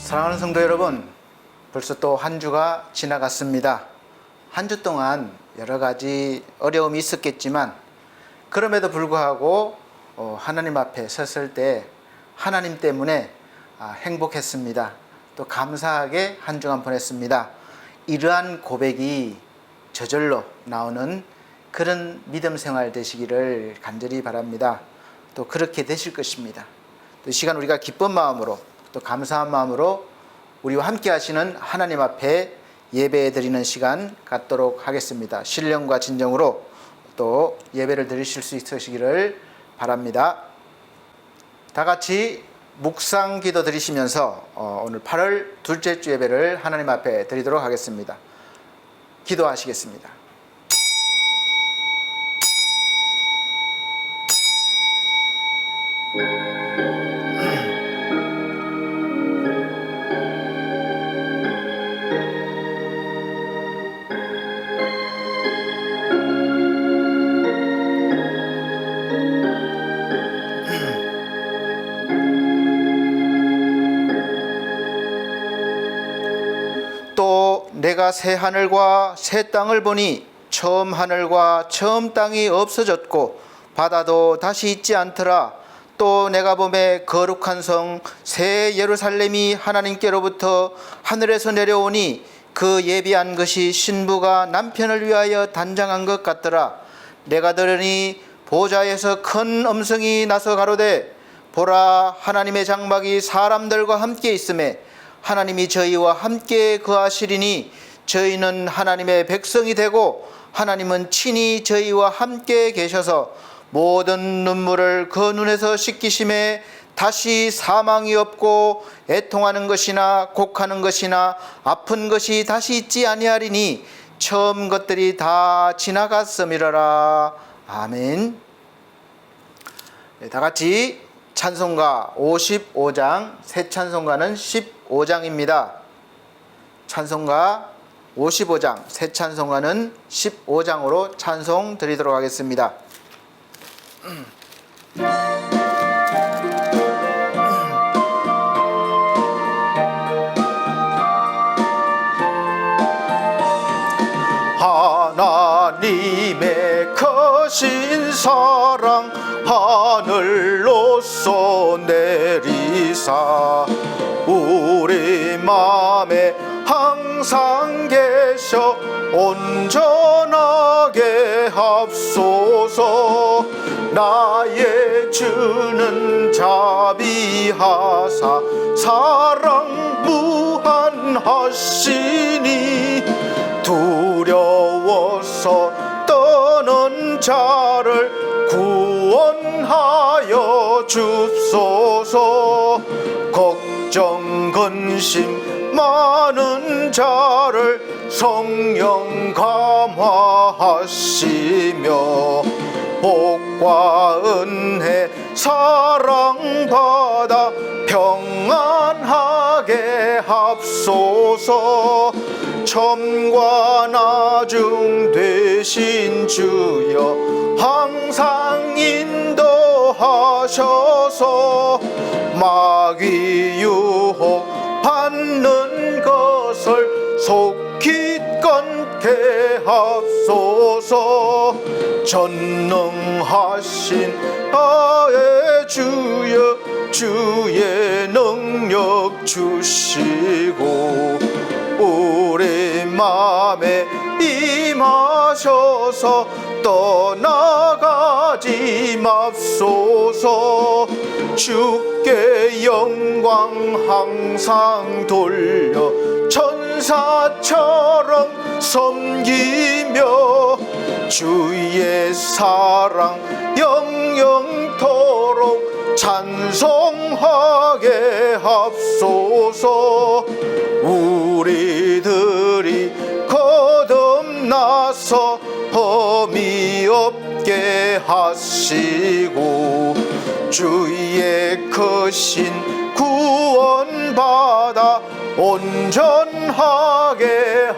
사랑하는 성도 여러분, 벌써 또 한 주가 지나갔습니다. 한 주 동안 여러 가지 어려움이 있었겠지만 그럼에도 불구하고 하나님 앞에 섰을 때 하나님 때문에 행복했습니다. 또 감사하게 한 주간 보냈습니다. 이러한 고백이 저절로 나오는 그런 믿음 생활 되시기를 간절히 바랍니다. 또 그렇게 되실 것입니다. 또 이 시간 우리가 기쁜 마음으로 또 감사한 마음으로 우리와 함께 하시는 하나님 앞에 예배 드리는 시간 갖도록 하겠습니다. 신령과 진정으로 또 예배를 드리실 수 있으시기를 바랍니다. 다 같이 묵상 기도 드리시면서 오늘 8월 둘째 주 예배를 하나님 앞에 드리도록 하겠습니다. 기도하시겠습니다. 또 내가 새 하늘과 새 땅을 보니 처음 하늘과 처음 땅이 없어졌고 바다도 다시 있지 않더라. 또 내가 보매 거룩한 성 새 예루살렘이 하나님께로부터 하늘에서 내려오니 그 예비한 것이 신부가 남편을 위하여 단장한 것 같더라. 내가 들으니 보좌에서 큰 음성이 나서 가로되 보라, 하나님의 장막이 사람들과 함께 있음에 하나님이 저희와 함께 거하시리니 저희는 하나님의 백성이 되고 하나님은 친히 저희와 함께 계셔서 모든 눈물을 그 눈에서 씻기심에 다시 사망이 없고 애통하는 것이나 곡하는 것이나 아픈 것이 다시 있지 아니하리니 처음 것들이 다 지나갔음이러라. 아멘. 다 같이 찬송가 55장, 새 찬송가는 15장입니다. 찬송가 55장, 새 찬송가는 15장으로 찬송 드리도록 하겠습니다. 하나님의 크신 사랑 하늘로서 내리사 우리 맘에 항상 계셔 온전하게 합소서. 나의 주는 자비하사 사랑 무한하시니 두려워서 떠는 자를 구원하여 줍소서. 걱정 근심 많은 자를 성령 감화하시며 복과 은혜 사랑받아 평안하게 합소서. 처음과 나중 되신 주여 항상 인도하셔서 마귀 유혹 받는 것을 속히 끊게 합소서. 전능하신 나의 주여 주의 능력 주시고 우리 맘에 임하셔서 떠나가지 맙소서. 주께 영광 항상 돌려 천사처럼 섬기며 주의 사랑 영영토록 찬송하게 합소서. 우리들이 거듭나서 험이 없게 하시고 주의 크신 구원받아 온전하게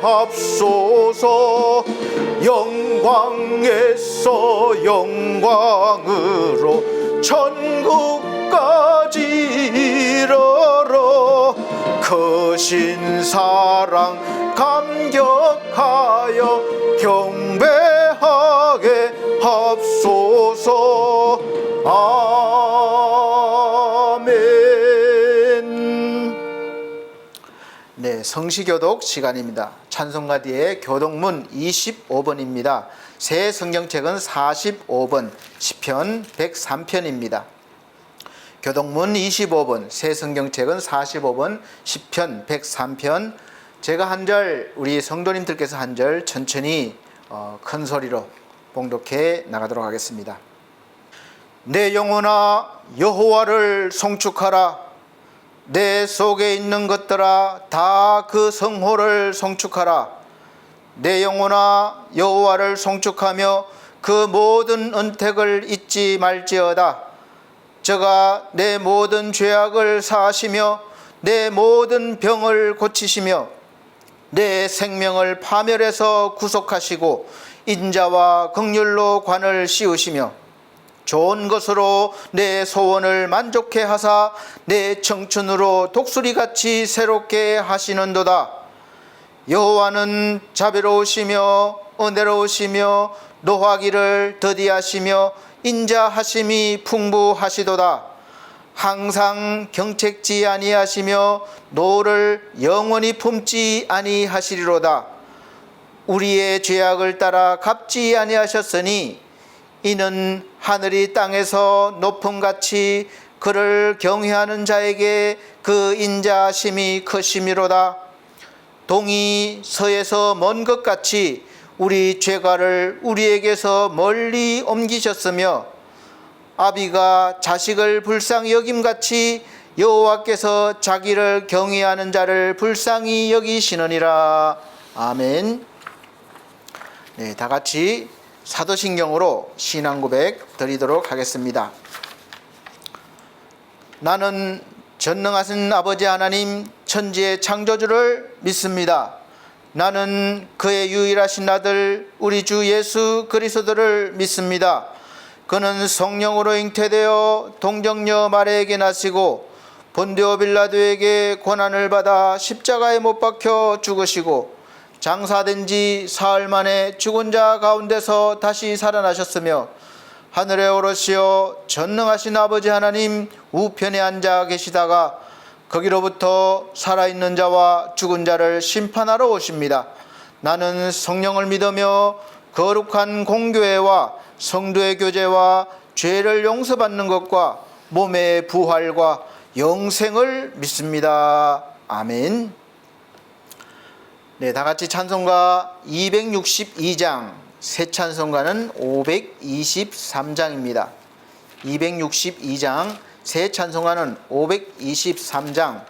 합소서. 영광에서 영광으로 천국까지 이르러 그 크신 사랑 감격하여 경배하게 합소서. 아멘. 네, 성시교독 시간입니다. 찬송가 뒤에 교독문 25번입니다. 새 성경책은 45번, 시편 103편입니다. 교독문 25번, 새 성경책은 45번, 시편 103편. 제가 한 절, 우리 성도님들께서 한 절 천천히 큰 소리로 봉독해 나가도록 하겠습니다. 내 영혼아 여호와를 송축하라. 내 속에 있는 것들아 다 그 성호를 송축하라. 내 영혼아 여호와를 송축하며 그 모든 은택을 잊지 말지어다. 저가 내 모든 죄악을 사하시며 내 모든 병을 고치시며 내 생명을 파멸해서 구속하시고 인자와 긍휼로 관을 씌우시며 좋은 것으로 내 소원을 만족해 하사 내 청춘으로 독수리같이 새롭게 하시는도다. 여호와는 자비로우시며 은혜로우시며 노하기를 더디하시며 인자하심이 풍부하시도다. 항상 경책지 아니하시며 노를 영원히 품지 아니하시리로다. 우리의 죄악을 따라 갚지 아니하셨으니 이는 하늘이 땅에서 높음같이 그를 경외하는 자에게 그 인자하심이 크심이로다. 동이 서에서 먼 것 같이 우리 죄가를 우리에게서 멀리 옮기셨으며 아비가 자식을 불쌍히 여김같이 여호와께서 자기를 경외하는 자를 불쌍히 여기시느니라. 아멘. 네, 다 같이 사도신경으로 신앙 고백 드리도록 하겠습니다. 나는 전능하신 아버지 하나님 천지의 창조주를 믿습니다. 나는 그의 유일하신 아들 우리 주 예수 그리스도를 믿습니다. 그는 성령으로 잉태되어 동정녀 마리아에게 나시고 본디오 빌라도에게 고난을 받아 십자가에 못 박혀 죽으시고 장사된 지 사흘 만에 죽은 자 가운데서 다시 살아나셨으며 하늘에 오르시어 전능하신 아버지 하나님 우편에 앉아 계시다가 거기로부터 살아있는 자와 죽은 자를 심판하러 오십니다. 나는 성령을 믿으며 거룩한 공교회와 성도의 교제와 죄를 용서받는 것과 몸의 부활과 영생을 믿습니다. 아멘. 네, 다 같이 찬송가 262장, 새 찬송가는 523장입니다. 262장, 새 찬송가는 523장.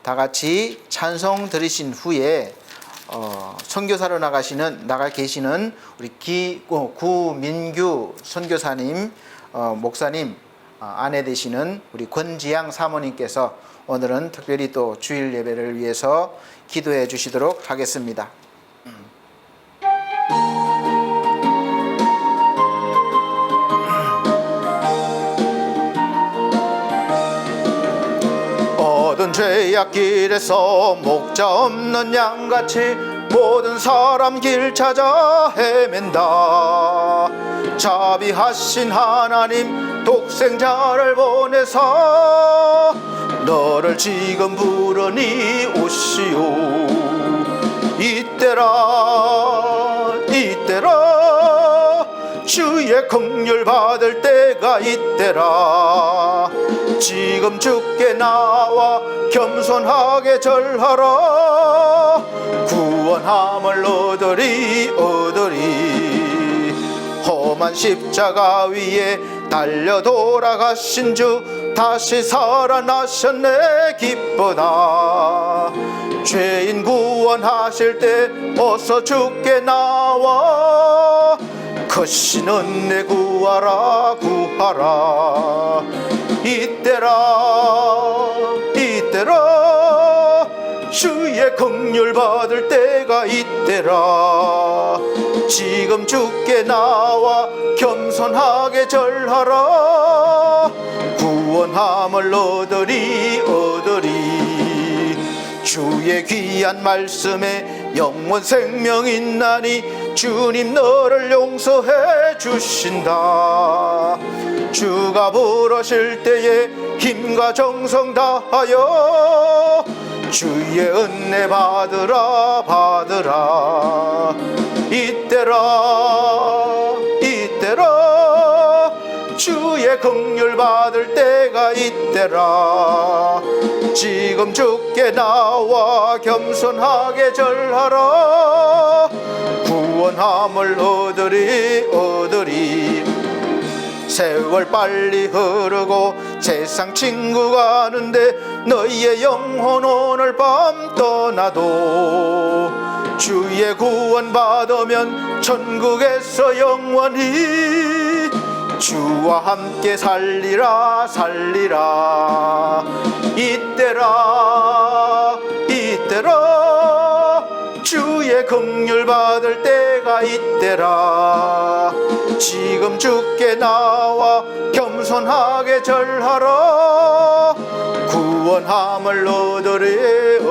다 같이 찬송 들으신 후에 선교사로 나가 계시는 우리 구민규 선교사님, 목사님 아내 되시는 우리 권지양 사모님께서 오늘은 특별히 또 주일 예배를 위해서 기도해 주시도록 하겠습니다. 모든 죄악길에서 목자 없는 양같이 모든 사람 길 찾아 헤맨다. 자비하신 하나님 독생자를 보내사 너를 지금 부르니 오시오. 이때라 주의 긍휼 받을 때가 이때라. 지금 주께 나와 겸손하게 절하라. 구원함을 얻으리 험한 십자가 위에 달려 돌아가신 주 다시 살아나셨네 기쁘다. 죄인 구원하실 때 어서 주께 나와 크신 은혜 구하라 이때라 주의 긍휼 받을 때가 이때라. 지금 주께 나와 겸손하게 절하라. 구원함을 얻으리 주의 주의 귀한 말씀에 영원 생명 있나니 주님 너를 용서해 주신다. 주가 부르실 때에 힘과 정성 다하여 주의 은혜 받으라 받으라. 이때라 이때라 주의 긍휼 받을 때가 이때라. 지금 주께 나와 겸손하게 절하라. 구원함을 얻으리. 세월 빨리 흐르고 세상 친구 가는데 너희의 영혼 오늘 밤 떠나도 주의 구원 받으면 천국에서 영원히 주와 함께 살리라 살리라. 이때라 주의 긍휼 받을 때가 이때라. 지금 주께 나와 겸손하게 절하라. 구원함을 얻으리.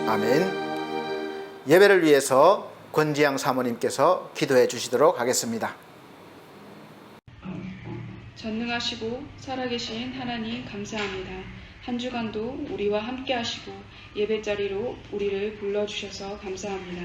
아멘. 예배를 위해서 권지양 사모님께서 기도해 주시도록 하겠습니다. 전능하시고 살아계신 하나님 감사합니다. 한 주간도 우리와 함께 하시고 예배자리로 우리를 불러주셔서 감사합니다.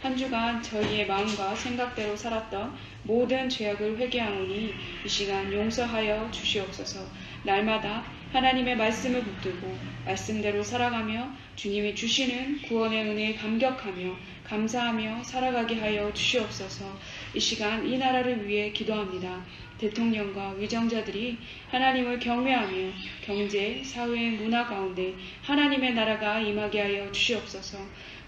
한 주간 저희의 마음과 생각대로 살았던 모든 죄악을 회개하오니 이 시간 용서하여 주시옵소서. 날마다 하나님의 말씀을 붙들고 말씀대로 살아가며 주님이 주시는 구원의 은혜에 감격하며 감사하며 살아가게 하여 주시옵소서. 이 시간 이 나라를 위해 기도합니다. 대통령과 위정자들이 하나님을 경외하며 경제, 사회, 문화 가운데 하나님의 나라가 임하게 하여 주시옵소서.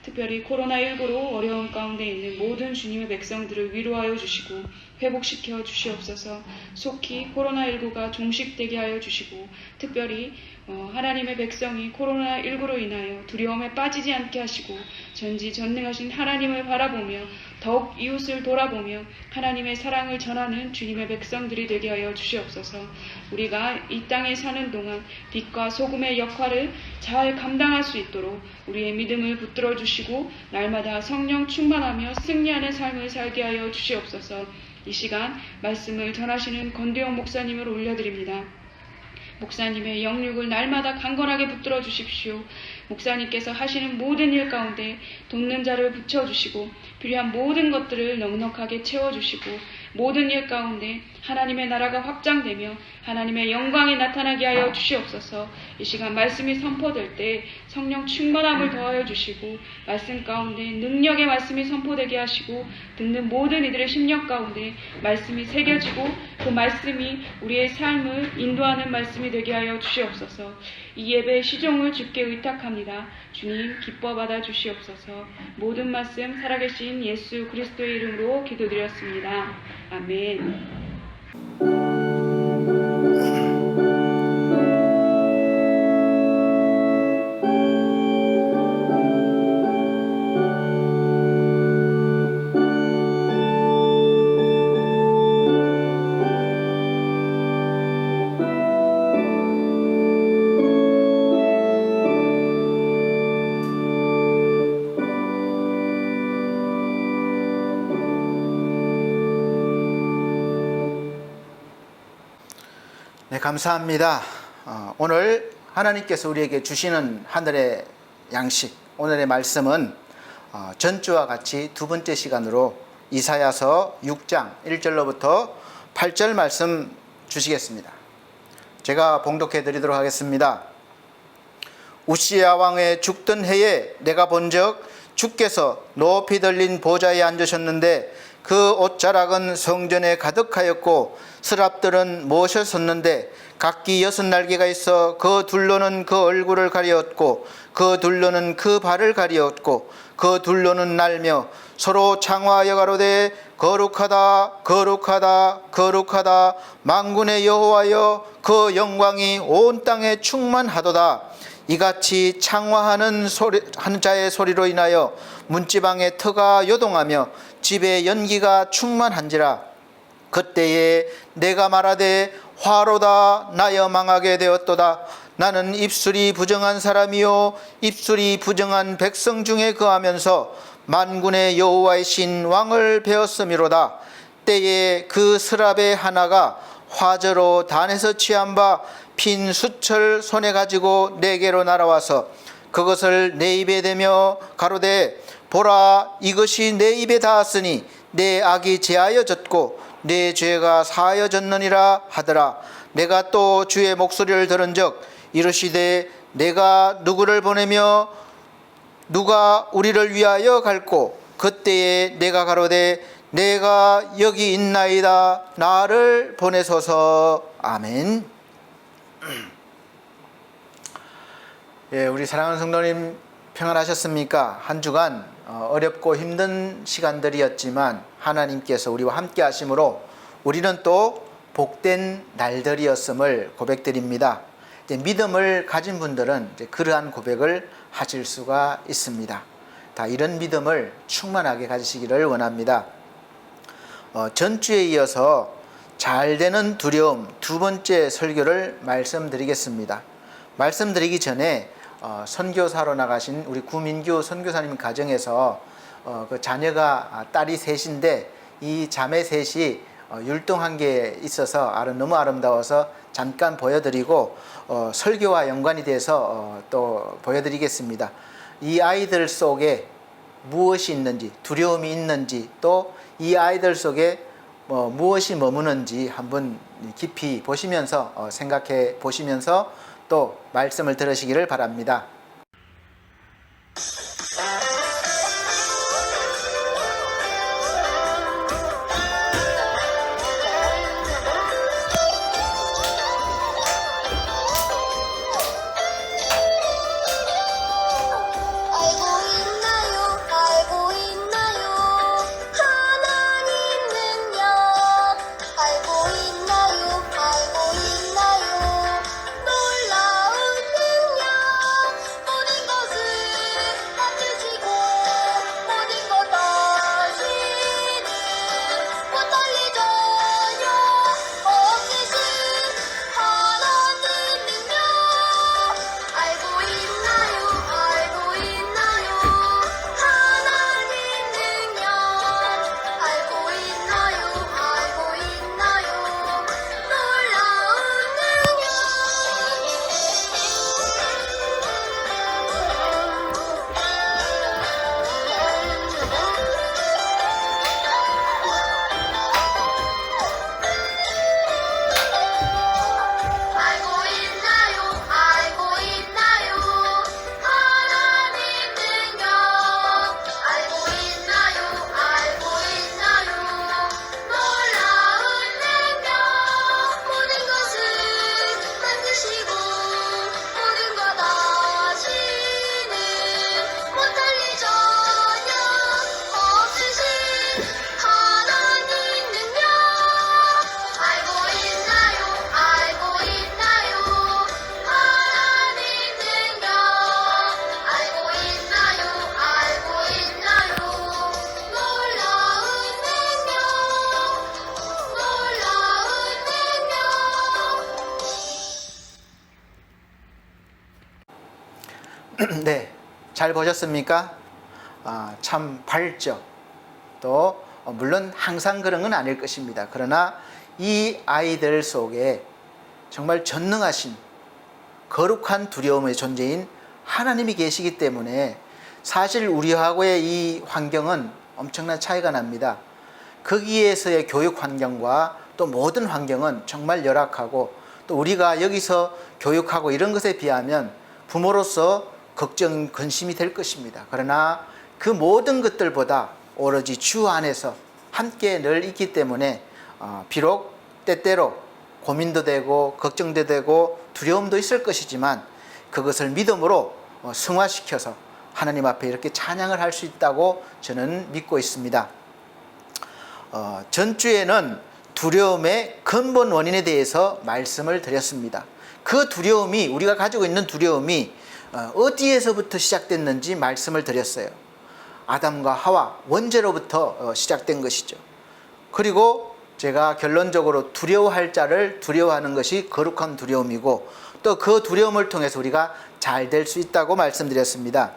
특별히 코로나19로 어려운 가운데 있는 모든 주님의 백성들을 위로하여 주시고 회복시켜 주시옵소서. 속히 코로나19가 종식되게 하여 주시고 특별히 하나님의 백성이 코로나19로 인하여 두려움에 빠지지 않게 하시고 전지전능하신 하나님을 바라보며 더욱 이웃을 돌아보며 하나님의 사랑을 전하는 주님의 백성들이 되게 하여 주시옵소서. 우리가 이 땅에 사는 동안 빛과 소금의 역할을 잘 감당할 수 있도록 우리의 믿음을 붙들어 주시고 날마다 성령 충만하며 승리하는 삶을 살게 하여 주시옵소서. 이 시간 말씀을 전하시는 권대영 목사님을 올려드립니다. 목사님의 영육을 날마다 강건하게 붙들어 주십시오. 목사님께서 하시는 모든 일 가운데 돕는 자를 붙여주시고 필요한 모든 것들을 넉넉하게 채워주시고 모든 일 가운데 하나님의 나라가 확장되며 하나님의 영광이 나타나게 하여 주시옵소서. 이 시간 말씀이 선포될 때 성령 충만함을 더하여 주시고 말씀 가운데 능력의 말씀이 선포되게 하시고 듣는 모든 이들의 심령 가운데 말씀이 새겨지고 그 말씀이 우리의 삶을 인도하는 말씀이 되게 하여 주시옵소서. 이 예배의 시종을 주께 의탁합니다. 주님 기뻐 받아 주시옵소서. 모든 말씀 살아계신 예수 그리스도의 이름으로 기도드렸습니다. 아멘. 네, 감사합니다. 오늘 하나님께서 우리에게 주시는 하늘의 양식, 오늘의 말씀은 전주와 같이 두 번째 시간으로 이사야서 6장 1절로부터 8절 말씀 주시겠습니다. 제가 봉독해 드리도록 하겠습니다. 우시야 왕의 죽던 해에 내가 본즉 주께서 높이 들린 보좌에 앉으셨는데 그 옷자락은 성전에 가득하였고 서랍들은 모셔 섰는데 각기 6날개가 있어 그 둘로는 그 얼굴을 가리었고 그 둘로는 그 발을 가리었고 그 둘로는 날며 서로 창화하여 가로되 거룩하다 거룩하다 거룩하다 만군의 여호와여 그 영광이 온 땅에 충만하도다. 이같이 창화하는 한 자의 소리로 인하여 문지방의 터가 요동하며 집에 연기가 충만한지라. 그때에 내가 말하되 화로다 나여 망하게 되었도다. 나는 입술이 부정한 사람이요 입술이 부정한 백성 중에 거하면서 만군의 여호와의 신 왕을 배웠음이로다. 때에 그 스랍의 하나가 화저로 단에서 취한 바 핀 수철 손에 가지고 내게로 날아와서 그것을 내 입에 대며 가로되 보라 이것이 내 입에 닿았으니 내 악이 제하여졌고 내 죄가 사하여졌느니라 하더라. 내가 또 주의 목소리를 들은즉 이르시되 내가 누구를 보내며 누가 우리를 위하여 갈고 그때에 내가 가로되 내가 여기 있나이다 나를 보내소서. 아멘. 예, 우리 사랑하는 성도님 평안하셨습니까? 한 주간 어렵고 힘든 시간들이었지만 하나님께서 우리와 함께 하심으로 우리는 또 복된 날들이었음을 고백드립니다. 이제 믿음을 가진 분들은 이제 그러한 고백을 하실 수가 있습니다. 다 이런 믿음을 충만하게 가지시기를 원합니다. 전주에 이어서 잘 되는 두려움 두 번째 설교를 말씀드리겠습니다. 말씀드리기 전에 선교사로 나가신 우리 구민규 선교사님 가정에서 그 자녀가 딸이 셋인데 이 자매 셋이 율동한 게 있어서 너무 아름다워서 잠깐 보여드리고 설교와 연관이 돼서 또 보여드리겠습니다. 이 아이들 속에 무엇이 있는지, 두려움이 있는지, 또 이 아이들 속에 무엇이 머무는지 한번 깊이 보시면서 생각해 보시면서 또 말씀을 들으시기를 바랍니다. 네, 잘 보셨습니까? 참 밝죠. 또 물론 항상 그런 건 아닐 것입니다. 그러나 이 아이들 속에 정말 전능하신 거룩한 두려움의 존재인 하나님이 계시기 때문에 사실 우리하고의 이 환경은 엄청난 차이가 납니다. 거기에서의 교육 환경과 또 모든 환경은 정말 열악하고 또 우리가 여기서 교육하고 이런 것에 비하면 부모로서 걱정, 근심이 될 것입니다. 그러나 그 모든 것들보다 오로지 주 안에서 함께 늘 있기 때문에 비록 때때로 고민도 되고 걱정도 되고 두려움도 있을 것이지만 그것을 믿음으로 승화시켜서 하나님 앞에 이렇게 찬양을 할 수 있다고 저는 믿고 있습니다. 전주에는 두려움의 근본 원인에 대해서 말씀을 드렸습니다. 그 두려움이 우리가 가지고 있는 두려움이 어디에서부터 시작됐는지 말씀을 드렸어요. 아담과 하와 원죄로부터 시작된 것이죠. 그리고 제가 결론적으로 두려워할 자를 두려워하는 것이 거룩한 두려움이고 또 그 두려움을 통해서 우리가 잘 될 수 있다고 말씀드렸습니다.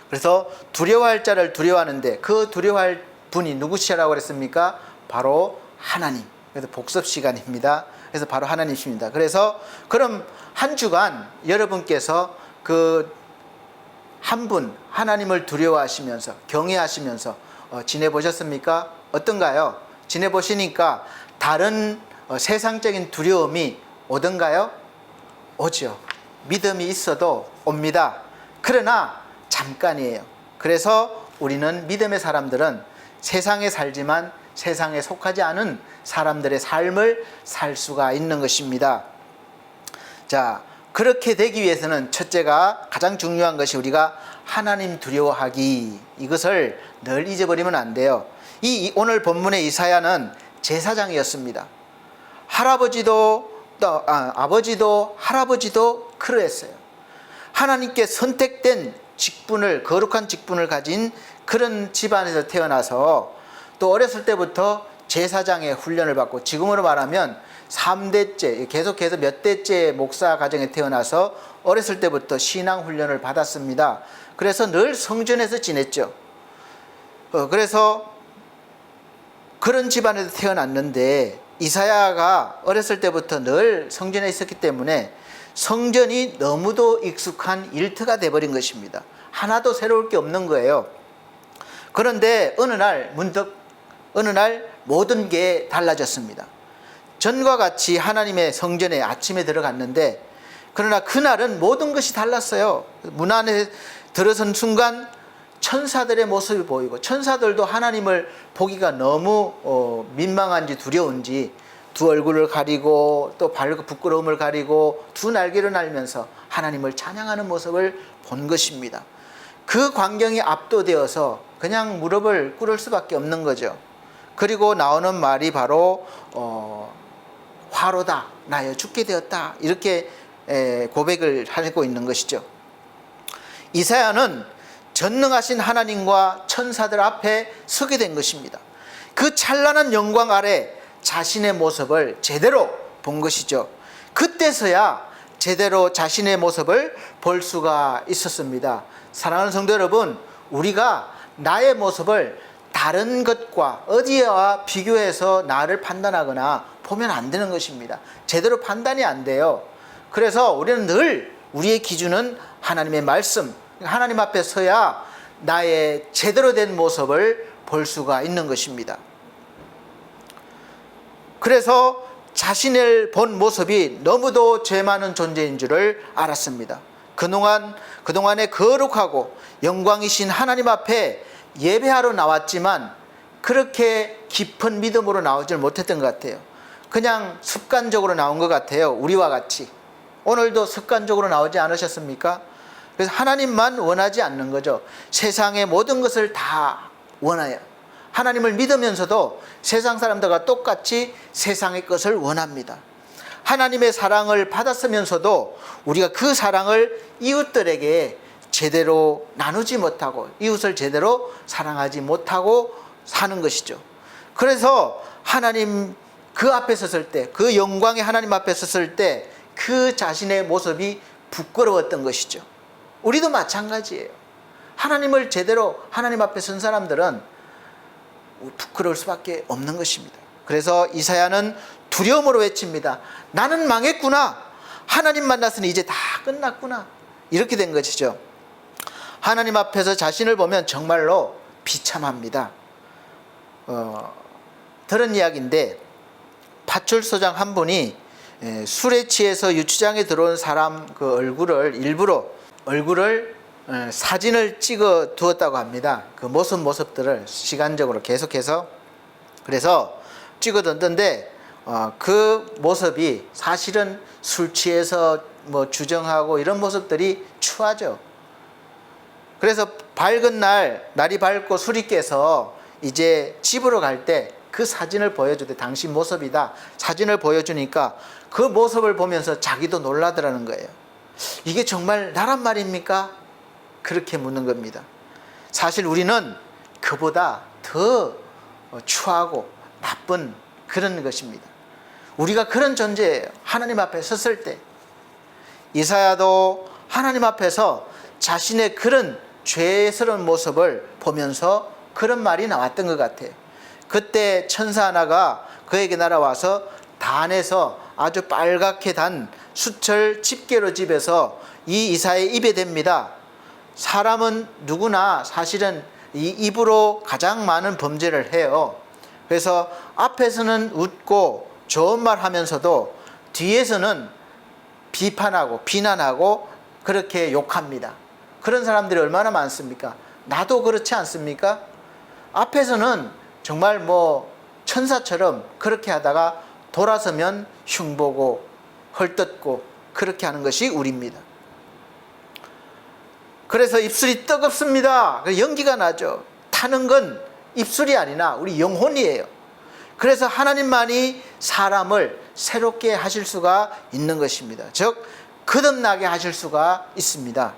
그래서 두려워할 자를 두려워하는데 그 두려워할 분이 누구시라고 그랬습니까? 바로 하나님. 그래서 복습 시간입니다. 그래서 바로 하나님이십니다. 그래서 그럼 한 주간 여러분께서 그 한 분 하나님을 두려워하시면서 경외하시면서 지내보셨습니까? 어떤가요? 지내보시니까 다른 세상적인 두려움이 오던가요? 오죠. 믿음이 있어도 옵니다. 그러나 잠깐이에요. 그래서 우리는 믿음의 사람들은 세상에 살지만 세상에 속하지 않은 사람들의 삶을 살 수가 있는 것입니다. 자, 그렇게 되기 위해서는 첫째가 가장 중요한 것이 우리가 하나님 두려워하기, 이것을 늘 잊어버리면 안 돼요. 오늘 본문의 이사야는 제사장이었습니다. 아버지도 할아버지도 그러했어요. 하나님께 선택된 직분을, 거룩한 직분을 가진 그런 집안에서 태어나서 또 어렸을 때부터 제사장의 훈련을 받고, 지금으로 말하면 3대째, 계속해서 몇 대째 목사 가정에 태어나서 어렸을 때부터 신앙 훈련을 받았습니다. 그래서 늘 성전에서 지냈죠. 그래서 그런 집안에서 태어났는데 이사야가 어렸을 때부터 늘 성전에 있었기 때문에 성전이 너무도 익숙한 일터가 돼버린 것입니다. 하나도 새로울 게 없는 거예요. 그런데 어느 날 모든 게 달라졌습니다. 전과 같이 하나님의 성전에 아침에 들어갔는데, 그러나 그날은 모든 것이 달랐어요. 문 안에 들어선 순간 천사들의 모습이 보이고, 천사들도 하나님을 보기가 너무 민망한지 두려운지 두 얼굴을 가리고 또 부끄러움을 가리고 두 날개를 날면서 하나님을 찬양하는 모습을 본 것입니다. 그 광경이 압도되어서 그냥 무릎을 꿇을 수밖에 없는 거죠. 그리고 나오는 말이 바로 화로다, 나여 죽게 되었다, 이렇게 고백을 하고 있는 것이죠. 이사야는 전능하신 하나님과 천사들 앞에 서게 된 것입니다. 그 찬란한 영광 아래 자신의 모습을 제대로 본 것이죠. 그때서야 제대로 자신의 모습을 볼 수가 있었습니다. 사랑하는 성도 여러분, 우리가 나의 모습을 다른 것과 어디와 비교해서 나를 판단하거나 보면 안 되는 것입니다. 제대로 판단이 안 돼요. 그래서 우리는 늘 우리의 기준은 하나님의 말씀, 하나님 앞에 서야 나의 제대로 된 모습을 볼 수가 있는 것입니다. 그래서 자신을 본 모습이 너무도 죄 많은 존재인 줄을 알았습니다. 그동안에 거룩하고 영광이신 하나님 앞에 예배하러 나왔지만 그렇게 깊은 믿음으로 나오질 못했던 것 같아요. 그냥 습관적으로 나온 것 같아요. 우리와 같이. 오늘도 습관적으로 나오지 않으셨습니까? 그래서 하나님만 원하지 않는 거죠. 세상의 모든 것을 다 원해요. 하나님을 믿으면서도 세상 사람들과 똑같이 세상의 것을 원합니다. 하나님의 사랑을 받았으면서도 우리가 그 사랑을 이웃들에게 제대로 나누지 못하고 이웃을 제대로 사랑하지 못하고 사는 것이죠. 그래서 하나님 그 앞에 섰을 때, 그 영광의 하나님 앞에 섰을 때 그 자신의 모습이 부끄러웠던 것이죠. 우리도 마찬가지예요. 하나님을 제대로 하나님 앞에 선 사람들은 부끄러울 수밖에 없는 것입니다. 그래서 이사야는 두려움으로 외칩니다. 나는 망했구나. 하나님 만났으니 이제 다 끝났구나. 이렇게 된 것이죠. 하나님 앞에서 자신을 보면 정말로 비참합니다. 들은 이야기인데 파출소장 한 분이 술에 취해서 유치장에 들어온 사람 그 일부러 사진을 찍어 두었다고 합니다. 그 모습들을 시간적으로 계속해서 그래서 찍어 뒀는데 그 모습이 사실은 술 취해서 주정하고 이런 모습들이 추하죠. 그래서 밝은 날이 밝고 술이 깨서 이제 집으로 갈 때 그 사진을 보여주되 당신 모습이다 사진을 보여주니까 그 모습을 보면서 자기도 놀라더라는 거예요. 이게 정말 나란 말입니까? 그렇게 묻는 겁니다. 사실 우리는 그보다 더 추하고 나쁜 그런 것입니다. 우리가 그런 존재예요. 하나님 앞에 섰을 때 이사야도 하나님 앞에서 자신의 그런 죄스러운 모습을 보면서 그런 말이 나왔던 것 같아요. 그때 천사 하나가 그에게 날아와서 단에서 아주 빨갛게 단 수철 집게로 집에서 이 이사야의 입에 댑니다. 사람은 누구나 사실은 이 입으로 가장 많은 범죄를 해요. 그래서 앞에서는 웃고 좋은 말 하면서도 뒤에서는 비판하고 비난하고 그렇게 욕합니다. 그런 사람들이 얼마나 많습니까? 나도 그렇지 않습니까? 앞에서는 정말 뭐 천사처럼 그렇게 하다가 돌아서면 흉보고 헐뜯고 그렇게 하는 것이 우리입니다. 그래서 입술이 뜨겁습니다. 연기가 나죠. 타는 건 입술이 아니라 우리 영혼이에요. 그래서 하나님만이 사람을 새롭게 하실 수가 있는 것입니다. 즉 거듭나게 하실 수가 있습니다.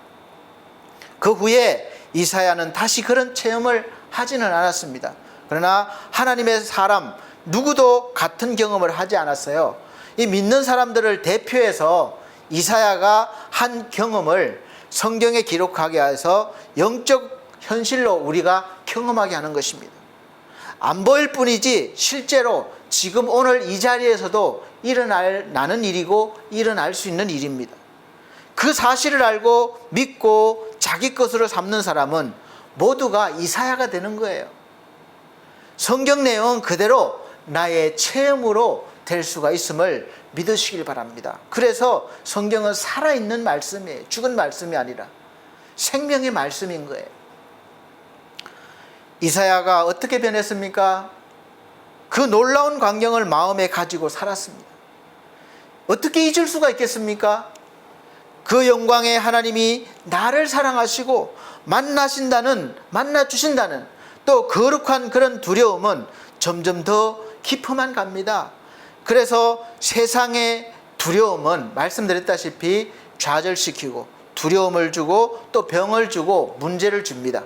그 후에 이사야는 다시 그런 체험을 하지는 않았습니다. 그러나 하나님의 사람 누구도 같은 경험을 하지 않았어요. 이 믿는 사람들을 대표해서 이사야가 한 경험을 성경에 기록하게 해서 영적 현실로 우리가 경험하게 하는 것입니다. 안 보일 뿐이지 실제로 지금 오늘 이 자리에서도 일어나는 일이고 일어날 수 있는 일입니다. 그 사실을 알고 믿고 자기 것으로 삼는 사람은 모두가 이사야가 되는 거예요. 성경 내용은 그대로 나의 체험으로 될 수가 있음을 믿으시길 바랍니다. 그래서 성경은 살아있는 말씀이에요. 죽은 말씀이 아니라 생명의 말씀인 거예요. 이사야가 어떻게 변했습니까? 그 놀라운 광경을 마음에 가지고 살았습니다. 어떻게 잊을 수가 있겠습니까? 그 영광의 하나님이 나를 사랑하시고 만나주신다는 또 거룩한 그런 두려움은 점점 더 깊어만 갑니다. 그래서 세상의 두려움은 말씀드렸다시피 좌절시키고 두려움을 주고 또 병을 주고 문제를 줍니다.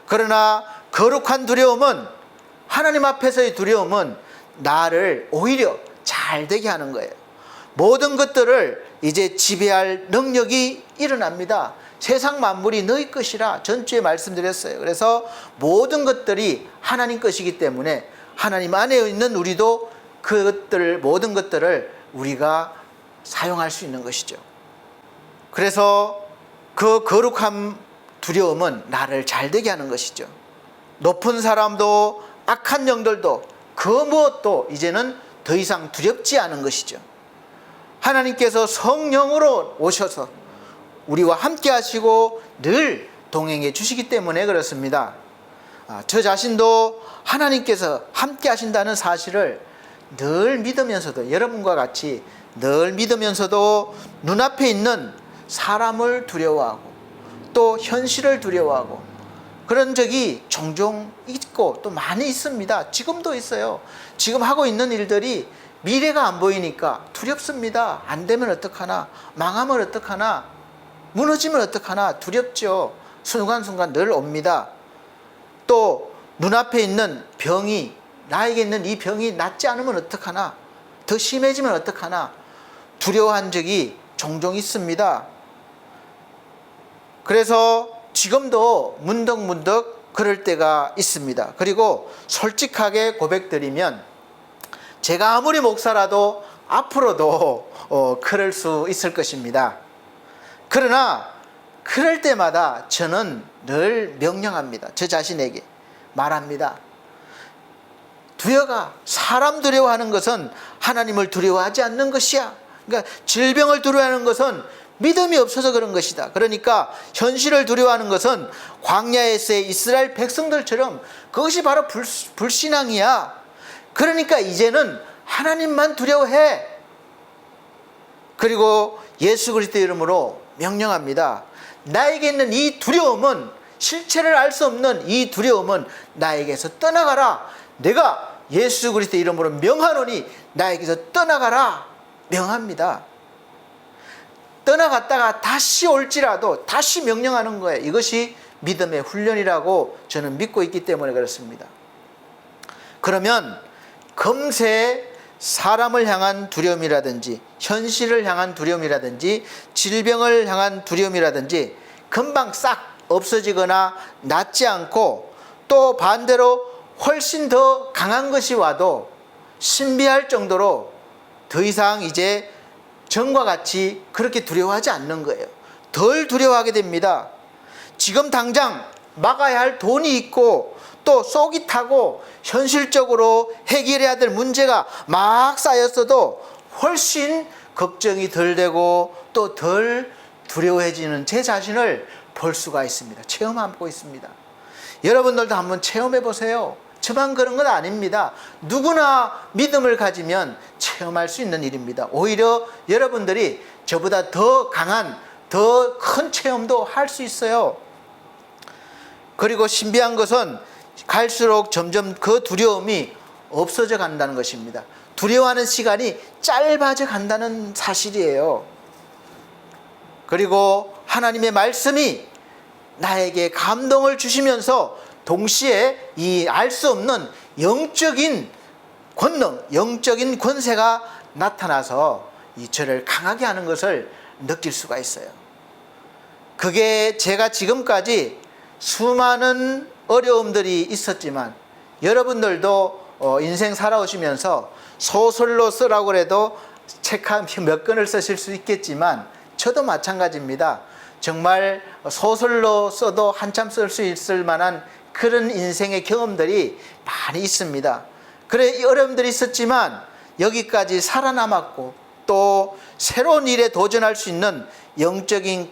그러나 거룩한 두려움은 하나님 앞에서의 두려움은 나를 오히려 잘 되게 하는 거예요. 모든 것들을 이제 지배할 능력이 일어납니다. 세상 만물이 너희 것이라 전주에 말씀드렸어요. 그래서 모든 것들이 하나님 것이기 때문에 하나님 안에 있는 우리도 모든 것들을 우리가 사용할 수 있는 것이죠. 그래서 그 거룩한 두려움은 나를 잘되게 하는 것이죠. 높은 사람도 악한 영들도 그 무엇도 이제는 더 이상 두렵지 않은 것이죠. 하나님께서 성령으로 오셔서 우리와 함께 하시고 늘 동행해 주시기 때문에 그렇습니다. 저 자신도 하나님께서 함께 하신다는 사실을 늘 믿으면서도 여러분과 같이 늘 믿으면서도 눈앞에 있는 사람을 두려워하고 또 현실을 두려워하고 그런 적이 종종 있고 또 많이 있습니다. 지금도 있어요. 지금 하고 있는 일들이 미래가 안 보이니까 두렵습니다. 안 되면 어떡하나, 망하면 어떡하나, 무너지면 어떡하나 두렵죠. 순간순간 늘 옵니다. 또 눈앞에 있는 병이, 나에게 있는 이 병이 낫지 않으면 어떡하나, 더 심해지면 어떡하나 두려워한 적이 종종 있습니다. 그래서 지금도 문득문득 그럴 때가 있습니다. 그리고 솔직하게 고백드리면 제가 아무리 목사라도 앞으로도 그럴 수 있을 것입니다. 그러나 그럴 때마다 저는 늘 명령합니다. 저 자신에게 말합니다. 두려가 사람 두려워하는 것은 하나님을 두려워하지 않는 것이야. 그러니까 질병을 두려워하는 것은 믿음이 없어서 그런 것이다. 그러니까 현실을 두려워하는 것은 광야에서의 이스라엘 백성들처럼 그것이 바로 불신앙이야. 그러니까 이제는 하나님만 두려워해. 그리고 예수 그리스도 이름으로 명령합니다. 나에게 있는 이 두려움은, 실체를 알 수 없는 이 두려움은 나에게서 떠나가라. 내가 예수 그리스도 이름으로 명하노니 나에게서 떠나가라. 명합니다. 떠나갔다가 다시 올지라도 다시 명령하는 거예요. 이것이 믿음의 훈련이라고 저는 믿고 있기 때문에 그렇습니다. 그러면 금세 사람을 향한 두려움이라든지 현실을 향한 두려움이라든지 질병을 향한 두려움이라든지 금방 싹 없어지거나 낫지 않고, 또 반대로 훨씬 더 강한 것이 와도 신비할 정도로 더 이상 이제 전과 같이 그렇게 두려워하지 않는 거예요. 덜 두려워하게 됩니다. 지금 당장 막아야 할 돈이 있고 또 속이 타고 현실적으로 해결해야 될 문제가 막 쌓였어도 훨씬 걱정이 덜 되고 또 덜 두려워해지는 제 자신을 볼 수가 있습니다. 체험하고 있습니다. 여러분들도 한번 체험해 보세요. 저만 그런 건 아닙니다. 누구나 믿음을 가지면 체험할 수 있는 일입니다. 오히려 여러분들이 저보다 더 강한, 더 큰 체험도 할 수 있어요. 그리고 신비한 것은 갈수록 점점 그 두려움이 없어져 간다는 것입니다. 두려워하는 시간이 짧아져 간다는 사실이에요. 그리고 하나님의 말씀이 나에게 감동을 주시면서 동시에 이 알 수 없는 영적인 권능, 영적인 권세가 나타나서 이 저를 강하게 하는 것을 느낄 수가 있어요. 그게 제가 지금까지 수많은 어려움들이 있었지만 여러분들도 인생 살아오시면서 소설로 쓰라고 해도 책 한 몇 권을 쓰실 수 있겠지만 저도 마찬가지입니다. 정말 소설로 써도 한참 쓸 수 있을 만한 그런 인생의 경험들이 많이 있습니다. 그래 이 어려움들이 있었지만 여기까지 살아남았고 또 새로운 일에 도전할 수 있는 영적인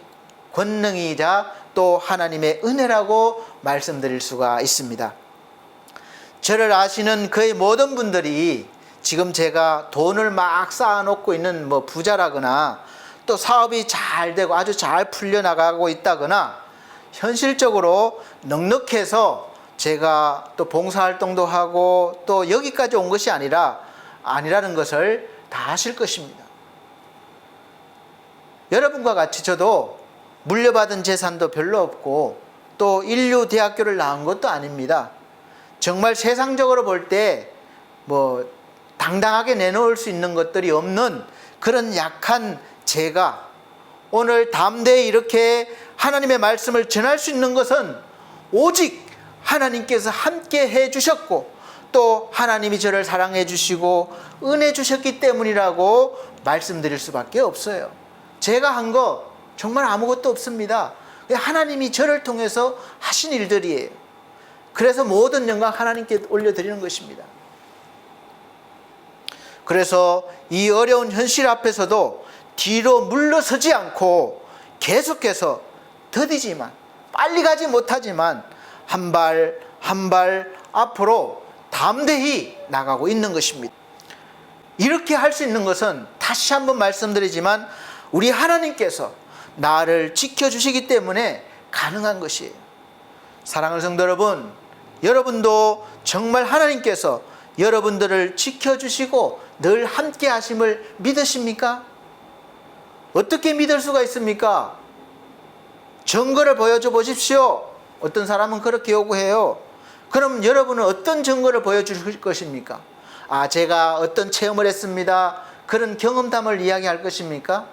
권능이자 또 하나님의 은혜라고 말씀드릴 수가 있습니다. 저를 아시는 거의 모든 분들이 지금 제가 돈을 막 쌓아놓고 있는 부자라거나 또 사업이 잘 되고 아주 잘 풀려나가고 있다거나 현실적으로 넉넉해서 제가 또 봉사활동도 하고 또 여기까지 온 것이 아니라는 것을 다 아실 것입니다. 여러분과 같이 저도 물려받은 재산도 별로 없고 또 인류대학교를 나온 것도 아닙니다. 정말 세상적으로 볼 때 당당하게 내놓을 수 있는 것들이 없는 그런 약한 제가 오늘 담대히 이렇게 하나님의 말씀을 전할 수 있는 것은 오직 하나님께서 함께 해 주셨고 또 하나님이 저를 사랑해 주시고 은혜 주셨기 때문이라고 말씀드릴 수밖에 없어요. 제가 한 거 정말 아무것도 없습니다. 하나님이 저를 통해서 하신 일들이에요. 그래서 모든 영광 하나님께 올려드리는 것입니다. 그래서 이 어려운 현실 앞에서도 뒤로 물러서지 않고 계속해서 더디지만 빨리 가지 못하지만 한 발 한 발 앞으로 담대히 나가고 있는 것입니다. 이렇게 할 수 있는 것은 다시 한번 말씀드리지만 우리 하나님께서 나를 지켜주시기 때문에 가능한 것이에요. 사랑하는 성도 여러분, 여러분도 정말 하나님께서 여러분들을 지켜주시고 늘 함께 하심을 믿으십니까? 어떻게 믿을 수가 있습니까? 증거를 보여줘 보십시오. 어떤 사람은 그렇게 요구해요. 그럼 여러분은 어떤 증거를 보여주실 것입니까? 제가 어떤 체험을 했습니다. 그런 경험담을 이야기할 것입니까?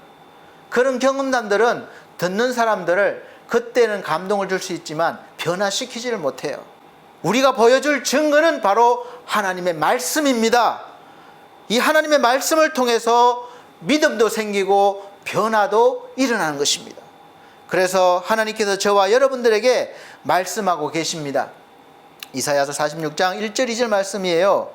그런 경험담들은 듣는 사람들을 그때는 감동을 줄 수 있지만 변화시키지를 못해요. 우리가 보여줄 증거는 바로 하나님의 말씀입니다. 이 하나님의 말씀을 통해서 믿음도 생기고 변화도 일어나는 것입니다. 그래서 하나님께서 저와 여러분들에게 말씀하고 계십니다. 이사야서 46장 1절 2절 말씀이에요.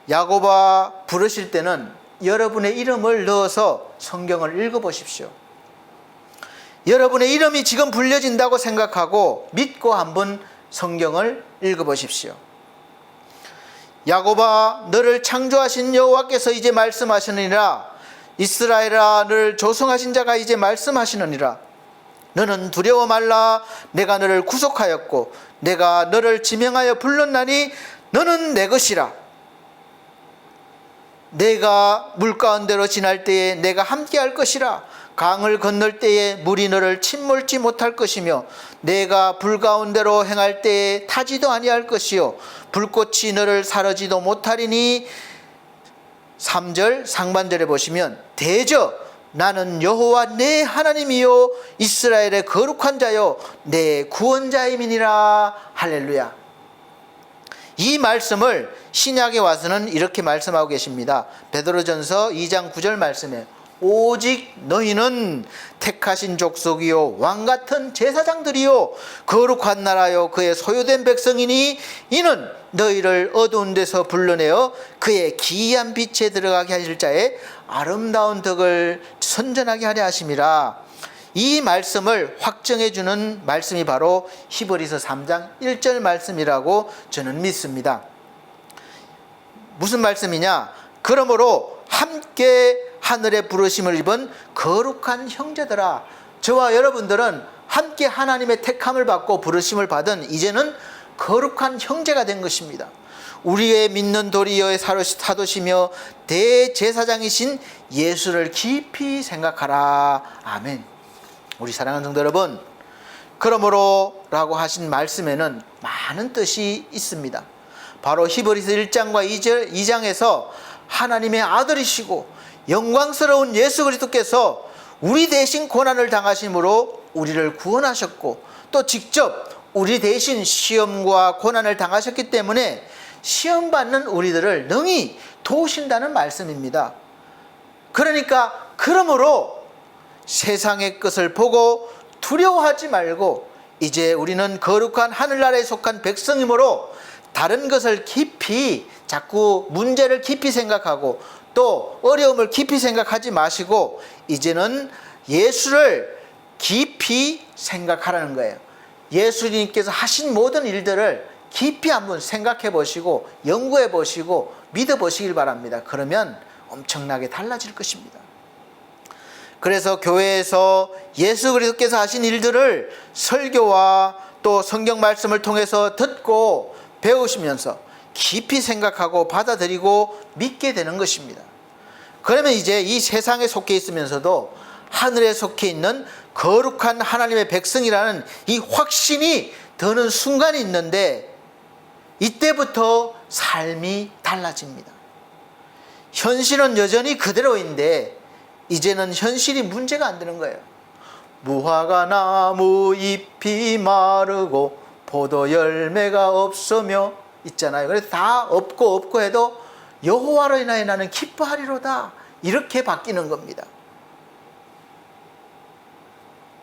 야곱아 부르실 때는 여러분의 이름을 넣어서 성경을 읽어보십시오. 여러분의 이름이 지금 불려진다고 생각하고 믿고 한번 성경을 읽어보십시오. 야곱아 너를 창조하신 여호와께서 이제 말씀하시느니라. 이스라엘아 너를 조성하신 자가 이제 말씀하시느니라. 너는 두려워 말라. 내가 너를 구속하였고 내가 너를 지명하여 불렀나니 너는 내 것이라. 내가 물 가운데로 지날 때에 내가 함께 할 것이라. 강을 건널 때에 물이 너를 침몰지 못할 것이며 내가 불 가운데로 행할 때에 타지도 아니할 것이요 불꽃이 너를 사르지도 못하리니. 3절 상반절에 보시면 대저 나는 여호와 내 하나님이요 이스라엘의 거룩한 자요 내 구원자임이니라. 할렐루야. 이 말씀을 신약에 와서는 이렇게 말씀하고 계십니다. 베드로전서 2장 9절 말씀에 오직 너희는 택하신 족속이요 왕같은 제사장들이요 거룩한 나라요 그의 소유된 백성이니 이는 너희를 어두운 데서 불러내어 그의 기이한 빛에 들어가게 하실 자의 아름다운 덕을 선전하게 하려 하심이라. 이 말씀을 확정해 주는 말씀이 바로 히브리서 3장 1절 말씀이라고 저는 믿습니다. 무슨 말씀이냐? 그러므로 함께 하늘의 부르심을 입은 거룩한 형제들아, 저와 여러분들은 함께 하나님의 택함을 받고 부르심을 받은 이제는 거룩한 형제가 된 것입니다. 우리의 믿는 도리어의 사도시며 대제사장이신 예수를 깊이 생각하라. 아멘. 우리 사랑하는 성도 여러분, 그러므로 라고 하신 말씀에는 많은 뜻이 있습니다. 바로 히브리서 1장과 2장에서 하나님의 아들이시고 영광스러운 예수 그리스도께서 우리 대신 고난을 당하심으로 우리를 구원하셨고 또 직접 우리 대신 시험과 고난을 당하셨기 때문에 시험받는 우리들을 능히 도우신다는 말씀입니다. 그러니까 그러므로 세상의 것을 보고 두려워하지 말고 이제 우리는 거룩한 하늘나라에 속한 백성이므로 다른 것을 깊이 자꾸 문제를 깊이 생각하고 또 어려움을 깊이 생각하지 마시고 이제는 예수를 깊이 생각하라는 거예요. 예수님께서 하신 모든 일들을 깊이 한번 생각해 보시고 연구해 보시고 믿어 보시길 바랍니다. 그러면 엄청나게 달라질 것입니다. 그래서 교회에서 예수 그리스도께서 하신 일들을 설교와 또 성경 말씀을 통해서 듣고 배우시면서 깊이 생각하고 받아들이고 믿게 되는 것입니다. 그러면 이제 이 세상에 속해 있으면서도 하늘에 속해 있는 거룩한 하나님의 백성이라는 이 확신이 드는 순간이 있는데 이때부터 삶이 달라집니다. 현실은 여전히 그대로인데 이제는 현실이 문제가 안 되는 거예요. 무화과 나무 잎이 마르고 포도 열매가 없으며 있잖아요. 그래서 다 없고 해도 여호와로 인하여 나는 기뻐하리로다. 이렇게 바뀌는 겁니다.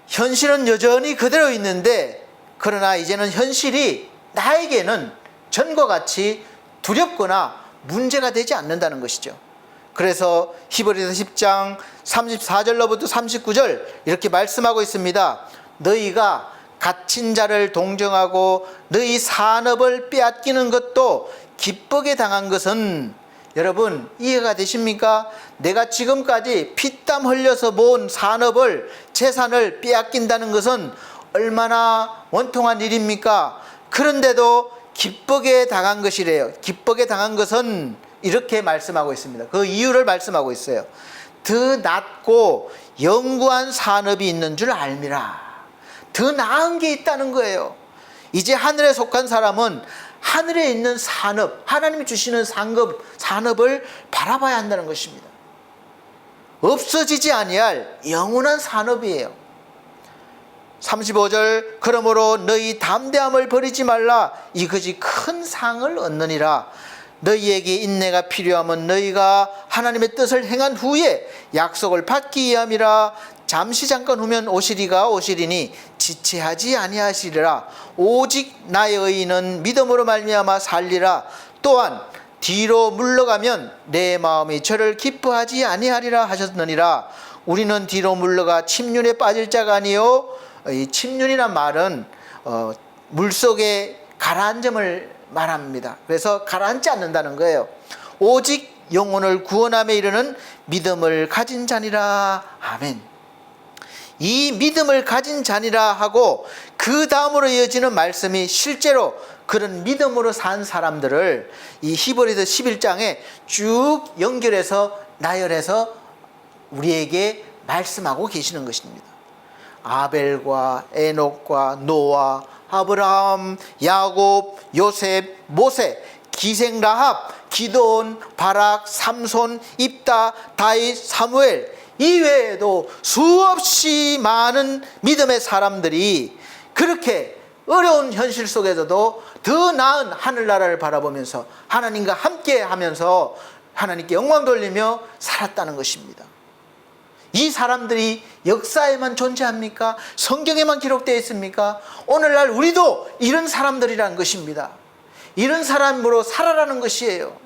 현실은 여전히 그대로 있는데 그러나 이제는 현실이 나에게는 전과 같이 두렵거나 문제가 되지 않는다는 것이죠. 그래서 히브리서 10장 34절로부터 39절 이렇게 말씀하고 있습니다. 너희가 갇힌 자를 동정하고 너희 산업을 빼앗기는 것도 기쁘게 당한 것은 여러분 이해가 되십니까? 내가 지금까지 피땀 흘려서 모은 산업을 재산을 빼앗긴다는 것은 얼마나 원통한 일입니까? 그런데도 기쁘게 당한 것이래요. 기쁘게 당한 것은 이렇게 말씀하고 있습니다. 그 이유를 말씀하고 있어요. 더 낫고 영구한 산업이 있는 줄 알미라. 더 나은 게 있다는 거예요. 이제 하늘에 속한 사람은 하늘에 있는 산업, 하나님이 주시는 산업을 바라봐야 한다는 것입니다. 없어지지 아니할 영원한 산업이에요. 35절 그러므로 너희 담대함을 버리지 말라. 이것이 큰 상을 얻느니라. 너희에게 인내가 필요하면 너희가 하나님의 뜻을 행한 후에 약속을 받기 위함이라. 잠시 잠깐 후면 오시리니 지체하지 아니하시리라. 오직 나의 의인은 믿음으로 말미암아 살리라. 또한 뒤로 물러가면 내 마음이 저를 기뻐하지 아니하리라 하셨느니라. 우리는 뒤로 물러가 침륜에 빠질 자가 아니요. 이 침륜이란 말은 물속에 가라앉음을 말합니다. 그래서 가라앉지 않는다는 거예요. 오직 영혼을 구원함에 이르는 믿음을 가진 자니라. 아멘. 이 믿음을 가진 자니라 하고 그 다음으로 이어지는 말씀이 실제로 그런 믿음으로 산 사람들을 이 히브리서 11장에 쭉 연결해서 나열해서 우리에게 말씀하고 계시는 것입니다. 아벨과 에녹과 노아, 아브라함, 야곱, 요셉, 모세, 기생 라합, 기드온, 바락, 삼손, 입다, 다윗, 사무엘 이외에도 수없이 많은 믿음의 사람들이 그렇게 어려운 현실 속에서도 더 나은 하늘나라를 바라보면서 하나님과 함께 하면서 하나님께 영광 돌리며 살았다는 것입니다. 이 사람들이 역사에만 존재합니까? 성경에만 기록되어 있습니까? 오늘날 우리도 이런 사람들이라는 것입니다. 이런 사람으로 살아라는 것이에요.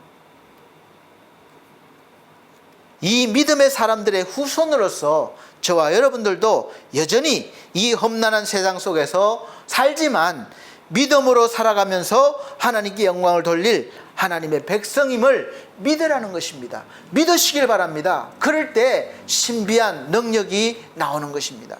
이 믿음의 사람들의 후손으로서 저와 여러분들도 여전히 이 험난한 세상 속에서 살지만 믿음으로 살아가면서 하나님께 영광을 돌릴 하나님의 백성임을 믿으라는 것입니다. 믿으시길 바랍니다. 그럴 때 신비한 능력이 나오는 것입니다.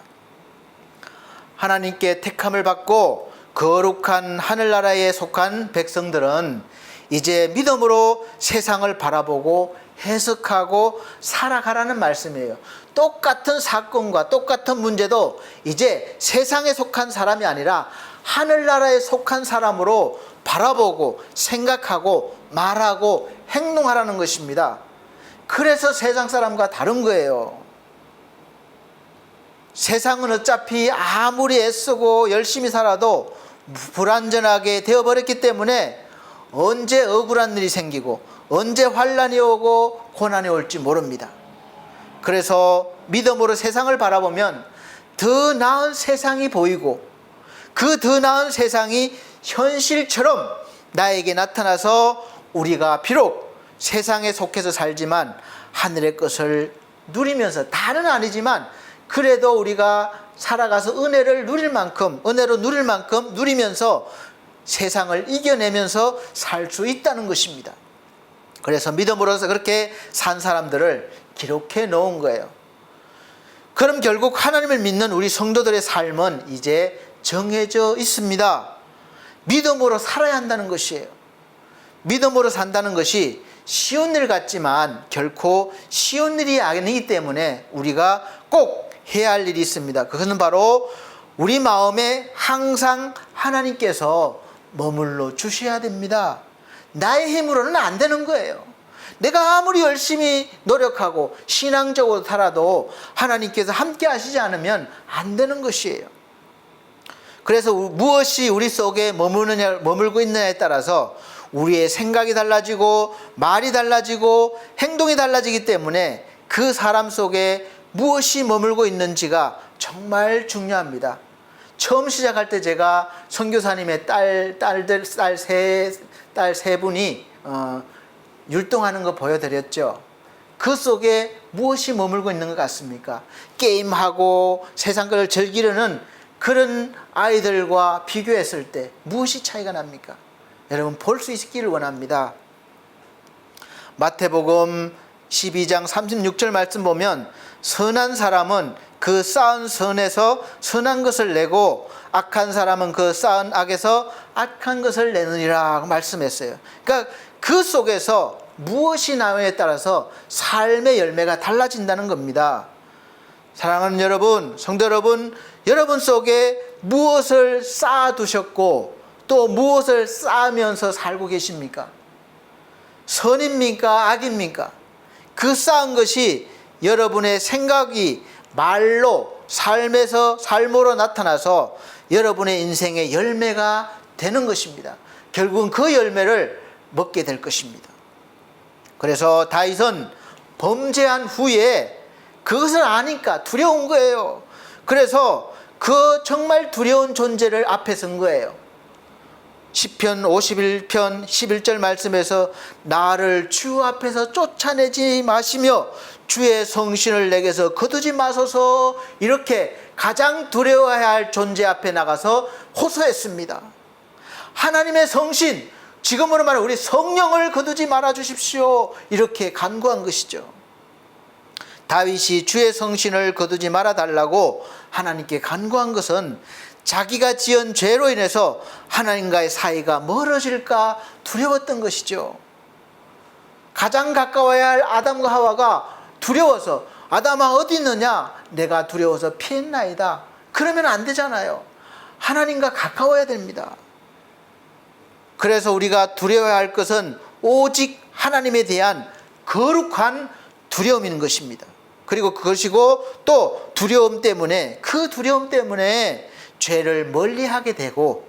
하나님께 택함을 받고 거룩한 하늘나라에 속한 백성들은 이제 믿음으로 세상을 바라보고 해석하고 살아가라는 말씀이에요. 똑같은 사건과 똑같은 문제도 이제 세상에 속한 사람이 아니라 하늘나라에 속한 사람으로 바라보고 생각하고 말하고 행동하라는 것입니다. 그래서 세상 사람과 다른 거예요. 세상은 어차피 아무리 애쓰고 열심히 살아도 불완전하게 되어버렸기 때문에 언제 억울한 일이 생기고 언제 환난이 오고 고난이 올지 모릅니다. 그래서 믿음으로 세상을 바라보면 더 나은 세상이 보이고 그 더 나은 세상이 현실처럼 나에게 나타나서 우리가 비록 세상에 속해서 살지만 하늘의 것을 누리면서, 다는 아니지만 그래도 우리가 살아가서 은혜로 누릴 만큼 누리면서 세상을 이겨내면서 살 수 있다는 것입니다. 그래서 믿음으로서 그렇게 산 사람들을 기록해 놓은 거예요. 그럼 결국 하나님을 믿는 우리 성도들의 삶은 이제 정해져 있습니다. 믿음으로 살아야 한다는 것이에요. 믿음으로 산다는 것이 쉬운 일 같지만 결코 쉬운 일이 아니기 때문에 우리가 꼭 해야 할 일이 있습니다. 그것은 바로 우리 마음에 항상 하나님께서 머물러 주셔야 됩니다. 나의 힘으로는 안 되는 거예요. 내가 아무리 열심히 노력하고 신앙적으로 살아도 하나님께서 함께 하시지 않으면 안 되는 것이에요. 그래서 무엇이 우리 속에 머물고 있느냐에 따라서 우리의 생각이 달라지고 말이 달라지고 행동이 달라지기 때문에 그 사람 속에 무엇이 머물고 있는지가 정말 중요합니다. 처음 시작할 때 제가 선교사님의 딸 세 분이 율동하는 거 보여드렸죠. 그 속에 무엇이 머물고 있는 것 같습니까? 게임하고 세상 것을 즐기려는 그런 아이들과 비교했을 때 무엇이 차이가 납니까? 여러분 볼 수 있기를 원합니다. 마태복음 12장 36절 말씀 보면 선한 사람은 그 쌓은 선에서 선한 것을 내고 악한 사람은 그 쌓은 악에서 악한 것을 내느니라 말씀했어요. 그러니까 그 속에서 무엇이 나오냐에 따라서 삶의 열매가 달라진다는 겁니다. 사랑하는 여러분, 성도 여러분, 여러분 속에 무엇을 쌓아두셨고 또 무엇을 쌓으면서 살고 계십니까? 선입니까? 악입니까? 그 쌓은 것이 여러분의 생각이 말로 삶으로 나타나서 여러분의 인생의 열매가 되는 것입니다. 결국은 그 열매를 먹게 될 것입니다. 그래서 다윗은 범죄한 후에 그것을 아니까 두려운 거예요. 그래서 그 정말 두려운 존재를 앞에 선 거예요. 시편 51편 11절 말씀에서 나를 주 앞에서 쫓아내지 마시며 주의 성신을 내게서 거두지 마소서, 이렇게 가장 두려워해야 할 존재 앞에 나가서 호소했습니다. 하나님의 성신, 지금으로 말하면 우리 성령을 거두지 말아 주십시오, 이렇게 간구한 것이죠. 다윗이 주의 성신을 거두지 말아 달라고 하나님께 간구한 것은 자기가 지은 죄로 인해서 하나님과의 사이가 멀어질까 두려웠던 것이죠. 가장 가까워야 할 아담과 하와가 두려워서 아담아 어디 있느냐? 내가 두려워서 피했나이다. 그러면 안 되잖아요. 하나님과 가까워야 됩니다. 그래서 우리가 두려워야 할 것은 오직 하나님에 대한 거룩한 두려움인 것입니다. 그리고 그것이고 또 그 두려움 때문에 죄를 멀리하게 되고,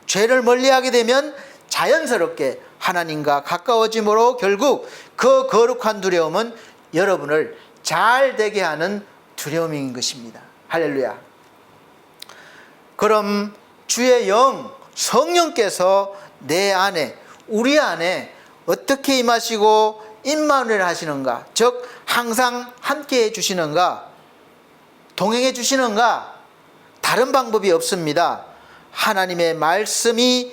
죄를 멀리하게 되면 자연스럽게 하나님과 가까워짐으로 결국 그 거룩한 두려움은 여러분을 잘 되게 하는 두려움인 것입니다. 할렐루야. 그럼 주의 영 성령께서 내 안에, 우리 안에 어떻게 임하시고 임마누엘 하시는가? 즉 항상 함께 해 주시는가? 동행해 주시는가? 다른 방법이 없습니다. 하나님의 말씀이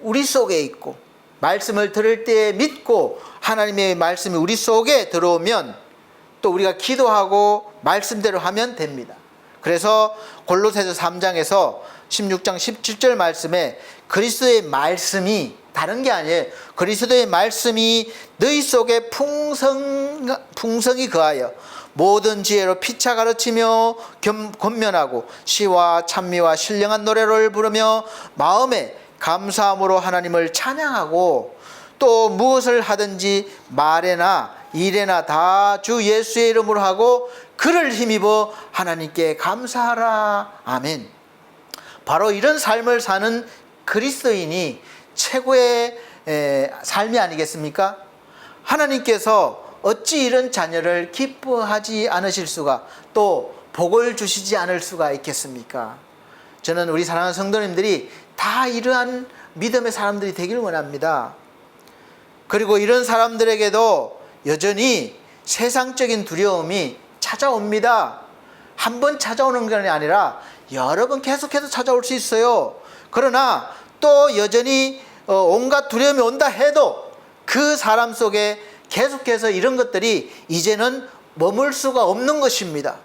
우리 속에 있고, 말씀을 들을 때 믿고 하나님의 말씀이 우리 속에 들어오면 또 우리가 기도하고 말씀대로 하면 됩니다. 그래서 골로새서 3장에서 16장 17절 말씀에 그리스도의 말씀이, 다른 게 아니에요, 그리스도의 말씀이 너희 속에 풍성히 거하여 모든 지혜로 피차 가르치며 권면하고 시와 찬미와 신령한 노래를 부르며 마음에 감사함으로 하나님을 찬양하고, 또 무엇을 하든지 말에나 일에나 다 주 예수의 이름으로 하고 그를 힘입어 하나님께 감사하라. 아멘. 바로 이런 삶을 사는 그리스도인이 최고의 삶이 아니겠습니까? 하나님께서 어찌 이런 자녀를 기뻐하지 않으실 수가, 또 복을 주시지 않을 수가 있겠습니까? 저는 우리 사랑하는 성도님들이 다 이러한 믿음의 사람들이 되길 원합니다. 그리고 이런 사람들에게도 여전히 세상적인 두려움이 찾아옵니다. 한 번 찾아오는 게 아니라 여러 번 계속해서 찾아올 수 있어요. 그러나 또 여전히 온갖 두려움이 온다 해도 그 사람 속에 계속해서 이런 것들이 이제는 머물 수가 없는 것입니다.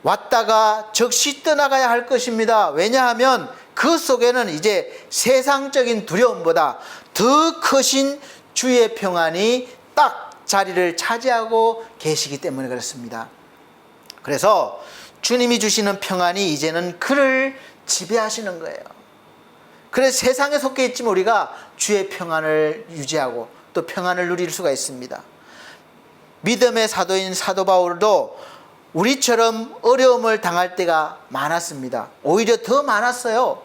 왔다가 즉시 떠나가야 할 것입니다. 왜냐하면 그 속에는 이제 세상적인 두려움보다 더 크신 주의 평안이 딱 자리를 차지하고 계시기 때문에 그렇습니다. 그래서 주님이 주시는 평안이 이제는 그를 지배하시는 거예요. 그래서 세상에 속해 있지만 우리가 주의 평안을 유지하고 또 평안을 누릴 수가 있습니다. 믿음의 사도인 사도 바울도 우리처럼 어려움을 당할 때가 많았습니다. 오히려 더 많았어요.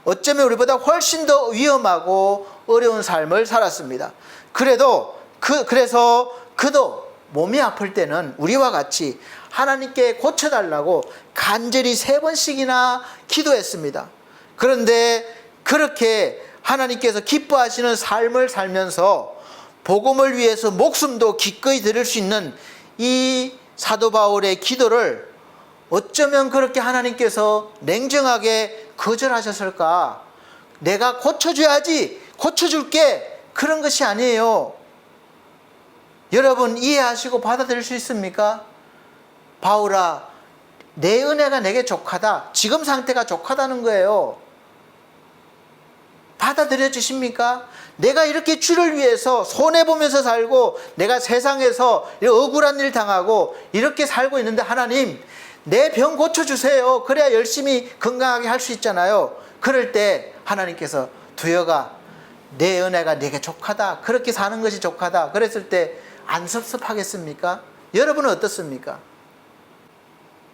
어쩌면 우리보다 훨씬 더 위험하고 어려운 삶을 살았습니다. 그래서 그도 몸이 아플 때는 우리와 같이 하나님께 고쳐달라고 간절히 3번씩이나 기도했습니다. 그런데 그렇게 하나님께서 기뻐하시는 삶을 살면서 복음을 위해서 목숨도 기꺼이 드릴 수 있는 이 사도 바울의 기도를 어쩌면 그렇게 하나님께서 냉정하게 거절하셨을까? 내가 고쳐줘야지, 고쳐줄게, 그런 것이 아니에요. 여러분 이해하시고 받아들일 수 있습니까? 바울아, 내 은혜가 내게 족하다. 지금 상태가 족하다는 거예요. 받아들여 주십니까? 내가 이렇게 주를 위해서 손해보면서 살고 내가 세상에서 억울한 일 당하고 이렇게 살고 있는데 하나님 내 병 고쳐주세요. 그래야 열심히 건강하게 할 수 있잖아요. 그럴 때 하나님께서 두여가 내 은혜가 내게 족하다. 그렇게 사는 것이 족하다. 그랬을 때 안 섭섭하겠습니까? 여러분은 어떻습니까?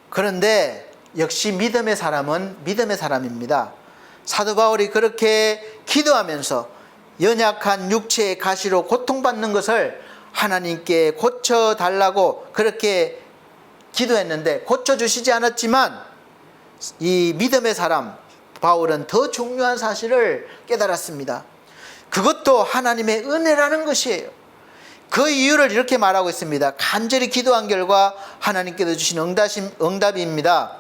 그런데 역시 믿음의 사람은 믿음의 사람입니다. 사도 바울이 그렇게 기도하면서 연약한 육체의 가시로 고통받는 것을 하나님께 고쳐달라고 그렇게 기도했는데 고쳐주시지 않았지만 이 믿음의 사람 바울은 더 중요한 사실을 깨달았습니다. 그것도 하나님의 은혜라는 것이에요. 그 이유를 이렇게 말하고 있습니다. 간절히 기도한 결과 하나님께서 주신 응답입니다.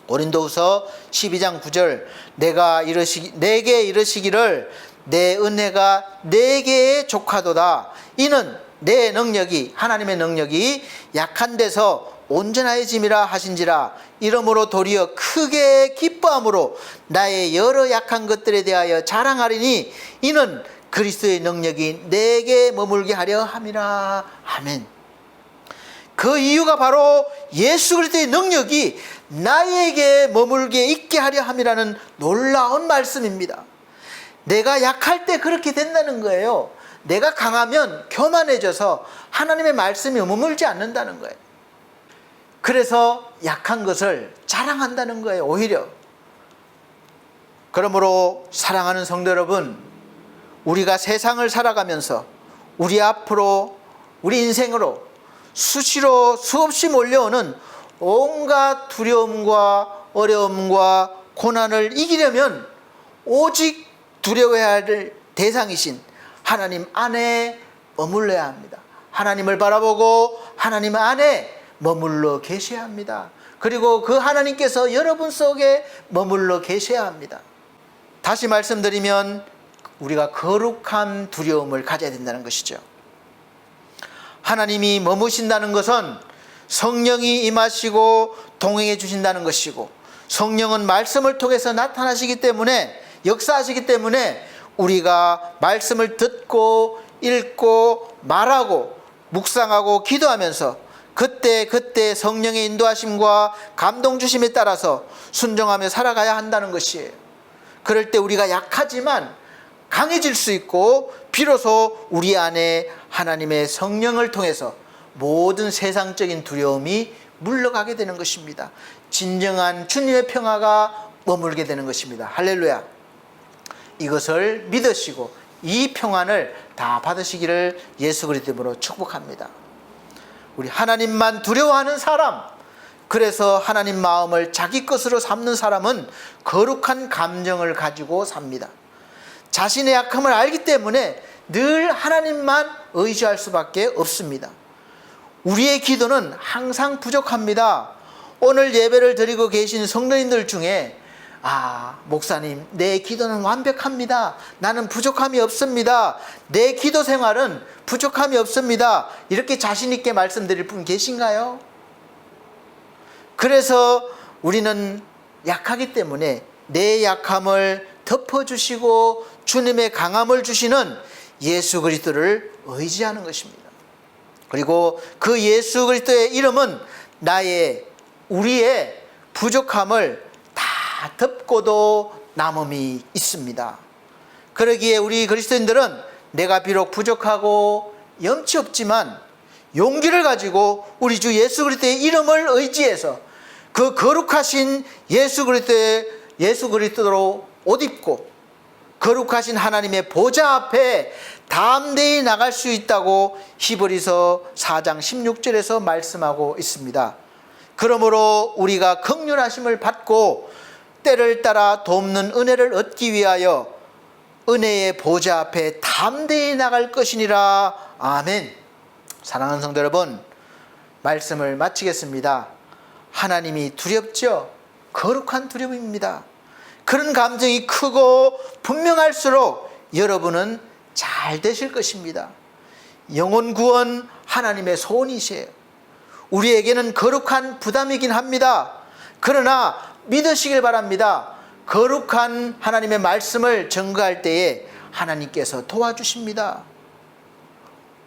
고린도후서 12장 9절 내게 이르시기를 내 은혜가 내게 족하도다. 이는 내 능력이, 하나님의 능력이 약한 데서 온전하여짐이라 하신지라. 이러므로 도리어 크게 기뻐함으로 나의 여러 약한 것들에 대하여 자랑하리니 이는 그리스도의 능력이 내게 머물게 하려 함이라. 아멘. 그 이유가 바로 예수 그리스도의 능력이 나에게 머물게 있게 하려 함이라는 놀라운 말씀입니다. 내가 약할 때 그렇게 된다는 거예요. 내가 강하면 교만해져서 하나님의 말씀이 머물지 않는다는 거예요. 그래서 약한 것을 자랑한다는 거예요, 오히려. 그러므로 사랑하는 성도 여러분, 우리가 세상을 살아가면서 우리 앞으로, 우리 인생으로 수시로 수없이 몰려오는 온갖 두려움과 어려움과 고난을 이기려면 오직 두려워해야 할 대상이신 하나님 안에 머물러야 합니다. 하나님을 바라보고 하나님 안에 머물러 계셔야 합니다. 그리고 그 하나님께서 여러분 속에 머물러 계셔야 합니다. 다시 말씀드리면 우리가 거룩한 두려움을 가져야 된다는 것이죠. 하나님이 머무신다는 것은 성령이 임하시고 동행해 주신다는 것이고, 성령은 말씀을 통해서 나타나시기 때문에, 역사하시기 때문에 우리가 말씀을 듣고 읽고 말하고 묵상하고 기도하면서 그때 성령의 인도하심과 감동 주심에 따라서 순종하며 살아가야 한다는 것이에요. 그럴 때 우리가 약하지만 강해질 수 있고, 비로소 우리 안에 하나님의 성령을 통해서 모든 세상적인 두려움이 물러가게 되는 것입니다. 진정한 주님의 평화가 머물게 되는 것입니다. 할렐루야. 이것을 믿으시고 이 평안을 다 받으시기를 예수 그리스도로 축복합니다. 우리 하나님만 두려워하는 사람, 그래서 하나님 마음을 자기 것으로 삼는 사람은 거룩한 감정을 가지고 삽니다. 자신의 약함을 알기 때문에 늘 하나님만 의지할 수밖에 없습니다. 우리의 기도는 항상 부족합니다. 오늘 예배를 드리고 계신 성도님들 중에 목사님, 내 기도는 완벽합니다. 나는 부족함이 없습니다. 내 기도 생활은 부족함이 없습니다. 이렇게 자신 있게 말씀드릴 분 계신가요? 그래서 우리는 약하기 때문에 내 약함을 덮어주시고 주님의 강함을 주시는 예수 그리스도를 의지하는 것입니다. 그리고 그 예수 그리스도의 이름은 우리의 부족함을 다 덮고도 남음이 있습니다. 그러기에 우리 그리스도인들은 내가 비록 부족하고 염치 없지만 용기를 가지고 우리 주 예수 그리스도의 이름을 의지해서 그 거룩하신 예수 그리스도로 옷 입고 거룩하신 하나님의 보좌 앞에 담대히 나갈 수 있다고 히브리서 4장 16절에서 말씀하고 있습니다. 그러므로 우리가 긍휼하심을 받고 때를 따라 돕는 은혜를 얻기 위하여 은혜의 보좌 앞에 담대히 나갈 것이니라. 아멘. 사랑하는 성도 여러분, 말씀을 마치겠습니다. 하나님이 두렵죠? 거룩한 두려움입니다. 그런 감정이 크고 분명할수록 여러분은 잘 되실 것입니다. 영혼 구원 하나님의 소원이세요. 우리에게는 거룩한 부담이긴 합니다. 그러나 믿으시길 바랍니다. 거룩한 하나님의 말씀을 전가할 때에 하나님께서 도와주십니다.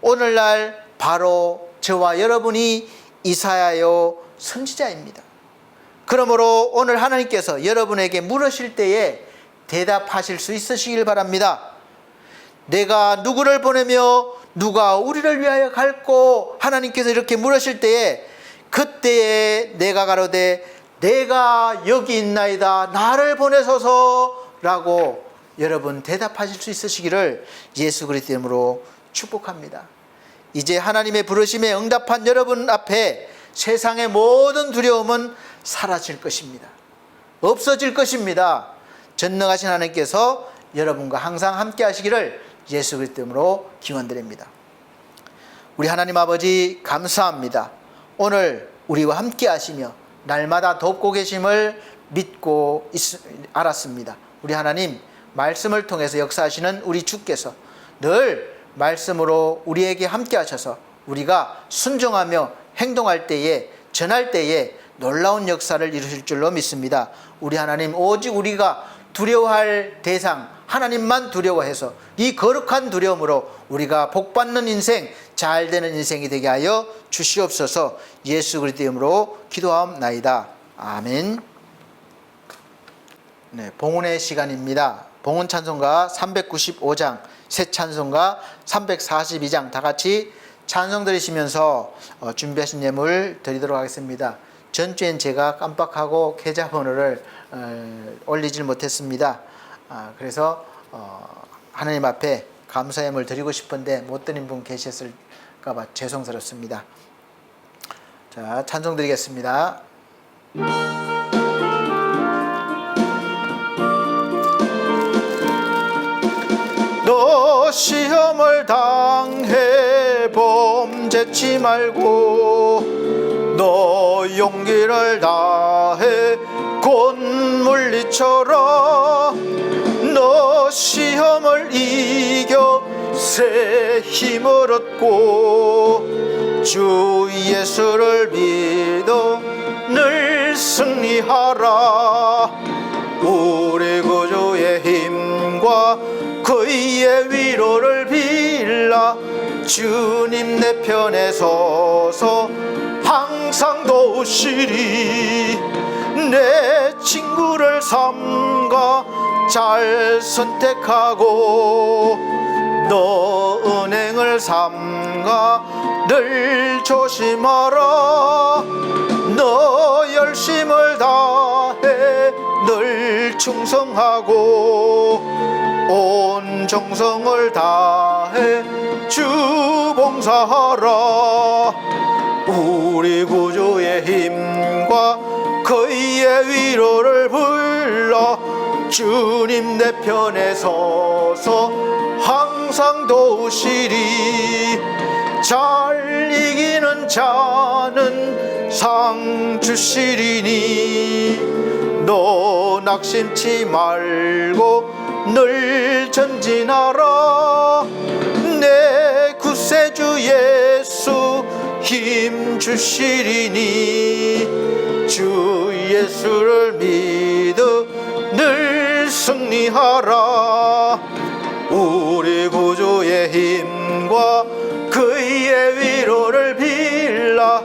오늘날 바로 저와 여러분이 이사야요 선지자입니다. 그러므로 오늘 하나님께서 여러분에게 물으실 때에 대답하실 수 있으시길 바랍니다. 내가 누구를 보내며 누가 우리를 위하여 갈꼬? 하나님께서 이렇게 물으실 때에 그때에 내가 가로되 내가 여기 있나이다, 나를 보내소서 라고 여러분 대답하실 수 있으시기를 예수 그리스도 이름으로 축복합니다. 이제 하나님의 부르심에 응답한 여러분 앞에 세상의 모든 두려움은 사라질 것입니다. 없어질 것입니다. 전능하신 하나님께서 여러분과 항상 함께 하시기를 예수 그리스도 이름으로 기원드립니다. 우리 하나님 아버지 감사합니다. 오늘 우리와 함께 하시며 날마다 돕고 계심을 믿고 알았습니다. 우리 하나님 말씀을 통해서 역사하시는 우리 주께서 늘 말씀으로 우리에게 함께 하셔서 우리가 순종하며 행동할 때에, 전할 때에 놀라운 역사를 이루실 줄로 믿습니다. 우리 하나님, 오직 우리가 두려워할 대상 하나님만 두려워해서 이 거룩한 두려움으로 우리가 복받는 인생, 잘 되는 인생이 되게 하여 주시옵소서. 예수 그리스도의 이름으로 기도하옵나이다. 아멘. 네, 봉헌의 시간입니다. 봉헌 찬송가 395장, 새 찬송가 342장 다 같이 찬송 드리시면서 준비하신 예물 드리도록 하겠습니다. 전주엔 제가 깜빡하고 계좌번호를 올리질 못했습니다. 그래서 하나님 앞에 감사 예물 드리고 싶은데 못 드린 분 계셨을까 봐 죄송스럽습니다. 자, 찬송 드리겠습니다. 너 시험을 당해 범죄치 말고 너 용기를 다해 곧 물리쳐라. 너 시험을 이겨 새 힘을 얻고 주 예수를 믿어 늘 승리하라. 우리 구주의 힘과 그의 위로를 빌라. 주님 내 편에 서서 항상 도우시리. 내 친구를 삼가 잘 선택하고 너 은행을 삼가 늘 조심하라. 너 열심을 다해 늘 충성하고 온 정성을 다해 주 봉사하라. 우리 구주의 힘과 그의 위로를 불러 주님 내 편에 서서 항상 도우시리. 잘 이기는 자는 상 주시리니 너 낙심치 말고 늘 전진하라. 내 구세주 예수 힘 주시리니 주 예수를 믿어 늘 승리하라. 우리 구주의 힘과 그의 위로를 빌라.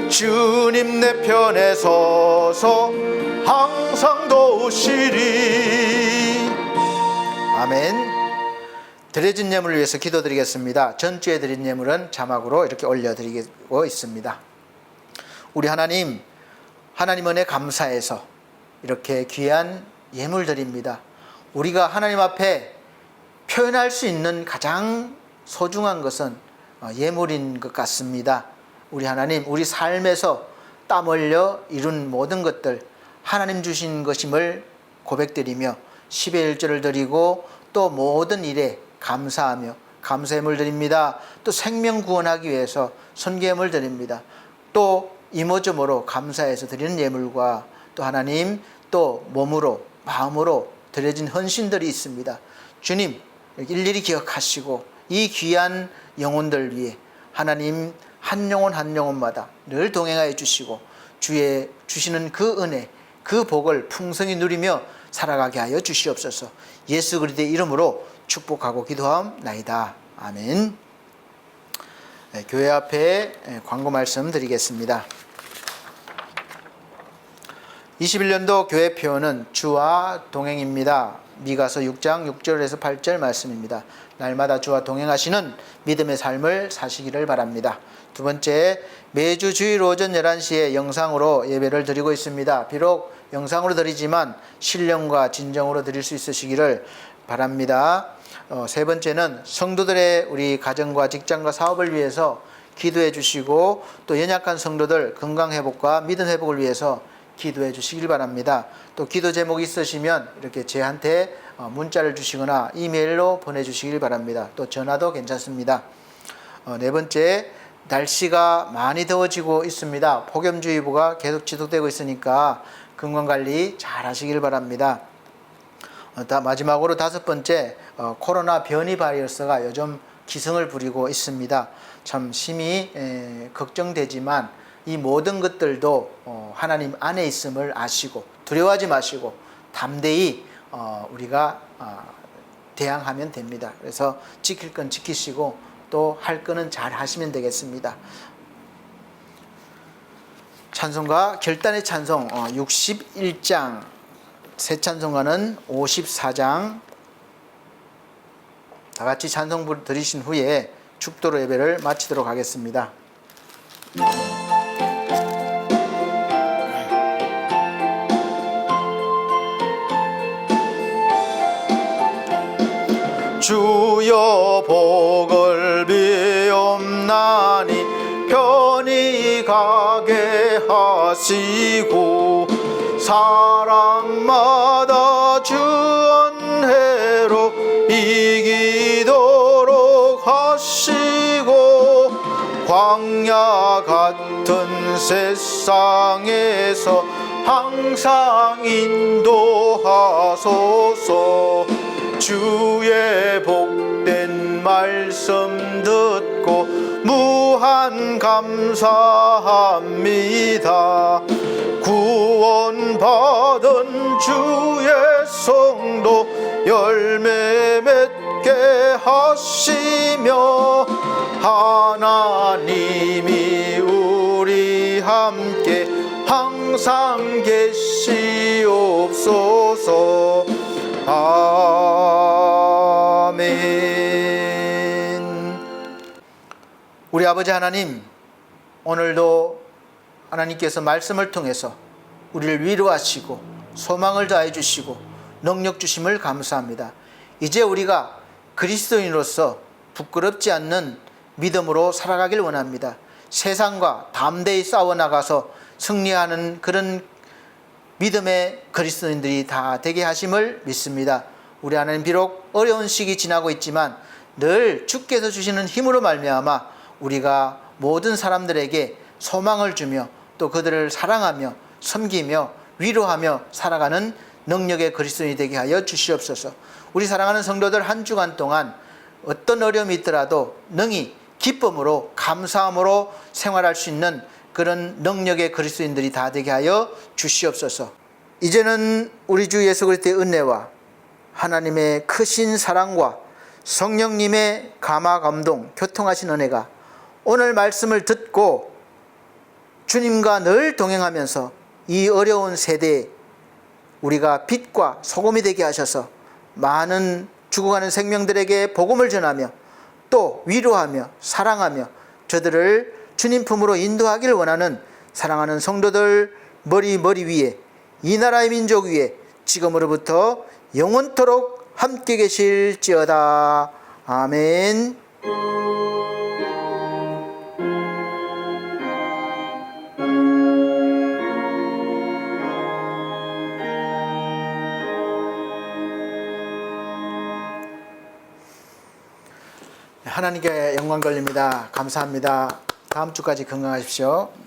주님 내 편에 서서 항상 도우시리. 아멘. 드려진 예물을 위해서 기도드리겠습니다. 전주에 드린 예물은 자막으로 이렇게 올려드리고 있습니다. 우리 하나님, 하나님 은혜 감사해서 이렇게 귀한 예물 드립니다. 우리가 하나님 앞에 표현할 수 있는 가장 소중한 것은 예물인 것 같습니다. 우리 하나님, 우리 삶에서 땀 흘려 이룬 모든 것들 하나님 주신 것임을 고백드리며 10의 1조를 드리고 또 모든 일에 감사하며 감사예물 드립니다. 또 생명 구원하기 위해서 선교예물 드립니다. 또 이모저모로 감사해서 드리는 예물과 또 하나님 또 몸으로 마음으로 드려진 헌신들이 있습니다. 주님 일일이 기억하시고 이 귀한 영혼들 위해 하나님 한 영혼 한 영혼마다 늘 동행하여 주시고 주의 주시는 그 은혜 그 복을 풍성히 누리며 살아가게 하여 주시옵소서. 예수 그리스도의 이름으로 축복하고 기도하옵나이다. 아멘. 네, 교회 앞에 광고 말씀 드리겠습니다. 21년도 교회 표어는 주와 동행입니다. 미가서 6장 6절에서 8절 말씀입니다. 날마다 주와 동행하시는 믿음의 삶을 사시기를 바랍니다. 두 번째, 매주 주일 오전 11시에 영상으로 예배를 드리고 있습니다. 비록 영상으로 드리지만 신령과 진정으로 드릴 수 있으시기를 바랍니다. 세 번째는 성도들의 우리 가정과 직장과 사업을 위해서 기도해 주시고 또 연약한 성도들 건강 회복과 믿음 회복을 위해서 기도해 주시길 바랍니다. 또 기도 제목이 있으시면 이렇게 저한테 문자를 주시거나 이메일로 보내주시길 바랍니다. 또 전화도 괜찮습니다. 네 번째, 날씨가 많이 더워지고 있습니다. 폭염주의보가 계속 지속되고 있으니까 건강관리 잘 하시길 바랍니다. 마지막으로 다섯 번째, 코로나 변이 바이러스가 요즘 기승을 부리고 있습니다. 참 심히 걱정되지만 이 모든 것들도 하나님 안에 있음을 아시고 두려워하지 마시고 담대히 우리가 대항하면 됩니다. 그래서 지킬 건 지키시고 또 할 거는 잘 하시면 되겠습니다. 찬송가 결단의 찬송 61장, 새 찬송가는 54장. 다 같이 찬송 드리신 후에 축도로 예배를 마치도록 하겠습니다. 주여 복을 비옵나니 편히 가게 하시고 사람마다 주 은혜로 이기도록 하시고 광야 같은 세상에서 항상 인도하소서. 주의 복된 말씀 듣고 무한 감사합니다. 구원받은 주의 성도 열매 맺게 하시며 하나님이 우리 함께 항상 계시옵소서. 아멘. 우리 아버지 하나님, 오늘도 하나님께서 말씀을 통해서 우리를 위로하시고 소망을 다해 주시고 능력 주심을 감사합니다. 이제 우리가 그리스도인으로서 부끄럽지 않는 믿음으로 살아가길 원합니다. 세상과 담대히 싸워나가서 승리하는 그런 믿음의 그리스도인들이 다 되게 하심을 믿습니다. 우리 하나님, 비록 어려운 시기 지나고 있지만 늘 주께서 주시는 힘으로 말미암아 우리가 모든 사람들에게 소망을 주며 또 그들을 사랑하며 섬기며 위로하며 살아가는 능력의 그리스도인이 되게 하여 주시옵소서. 우리 사랑하는 성도들 한 주간 동안 어떤 어려움이 있더라도 능히 기쁨으로 감사함으로 생활할 수 있는 그런 능력의 그리스도인들이 다 되게 하여 주시옵소서. 이제는 우리 주 예수 그리스도의 은혜와 하나님의 크신 사랑과 성령님의 감화 감동 교통하신 은혜가 오늘 말씀을 듣고 주님과 늘 동행하면서 이 어려운 세대에 우리가 빛과 소금이 되게 하셔서 많은 죽어가는 생명들에게 복음을 전하며 또 위로하며 사랑하며 저들을 주님 품으로 인도하기를 원하는 사랑하는 성도들 머리 위에 이 나라의 민족 위에 지금으로부터 영원토록 함께 계실지어다. 아멘. 하나님께 영광 돌립니다. 감사합니다. 다음 주까지 건강하십시오.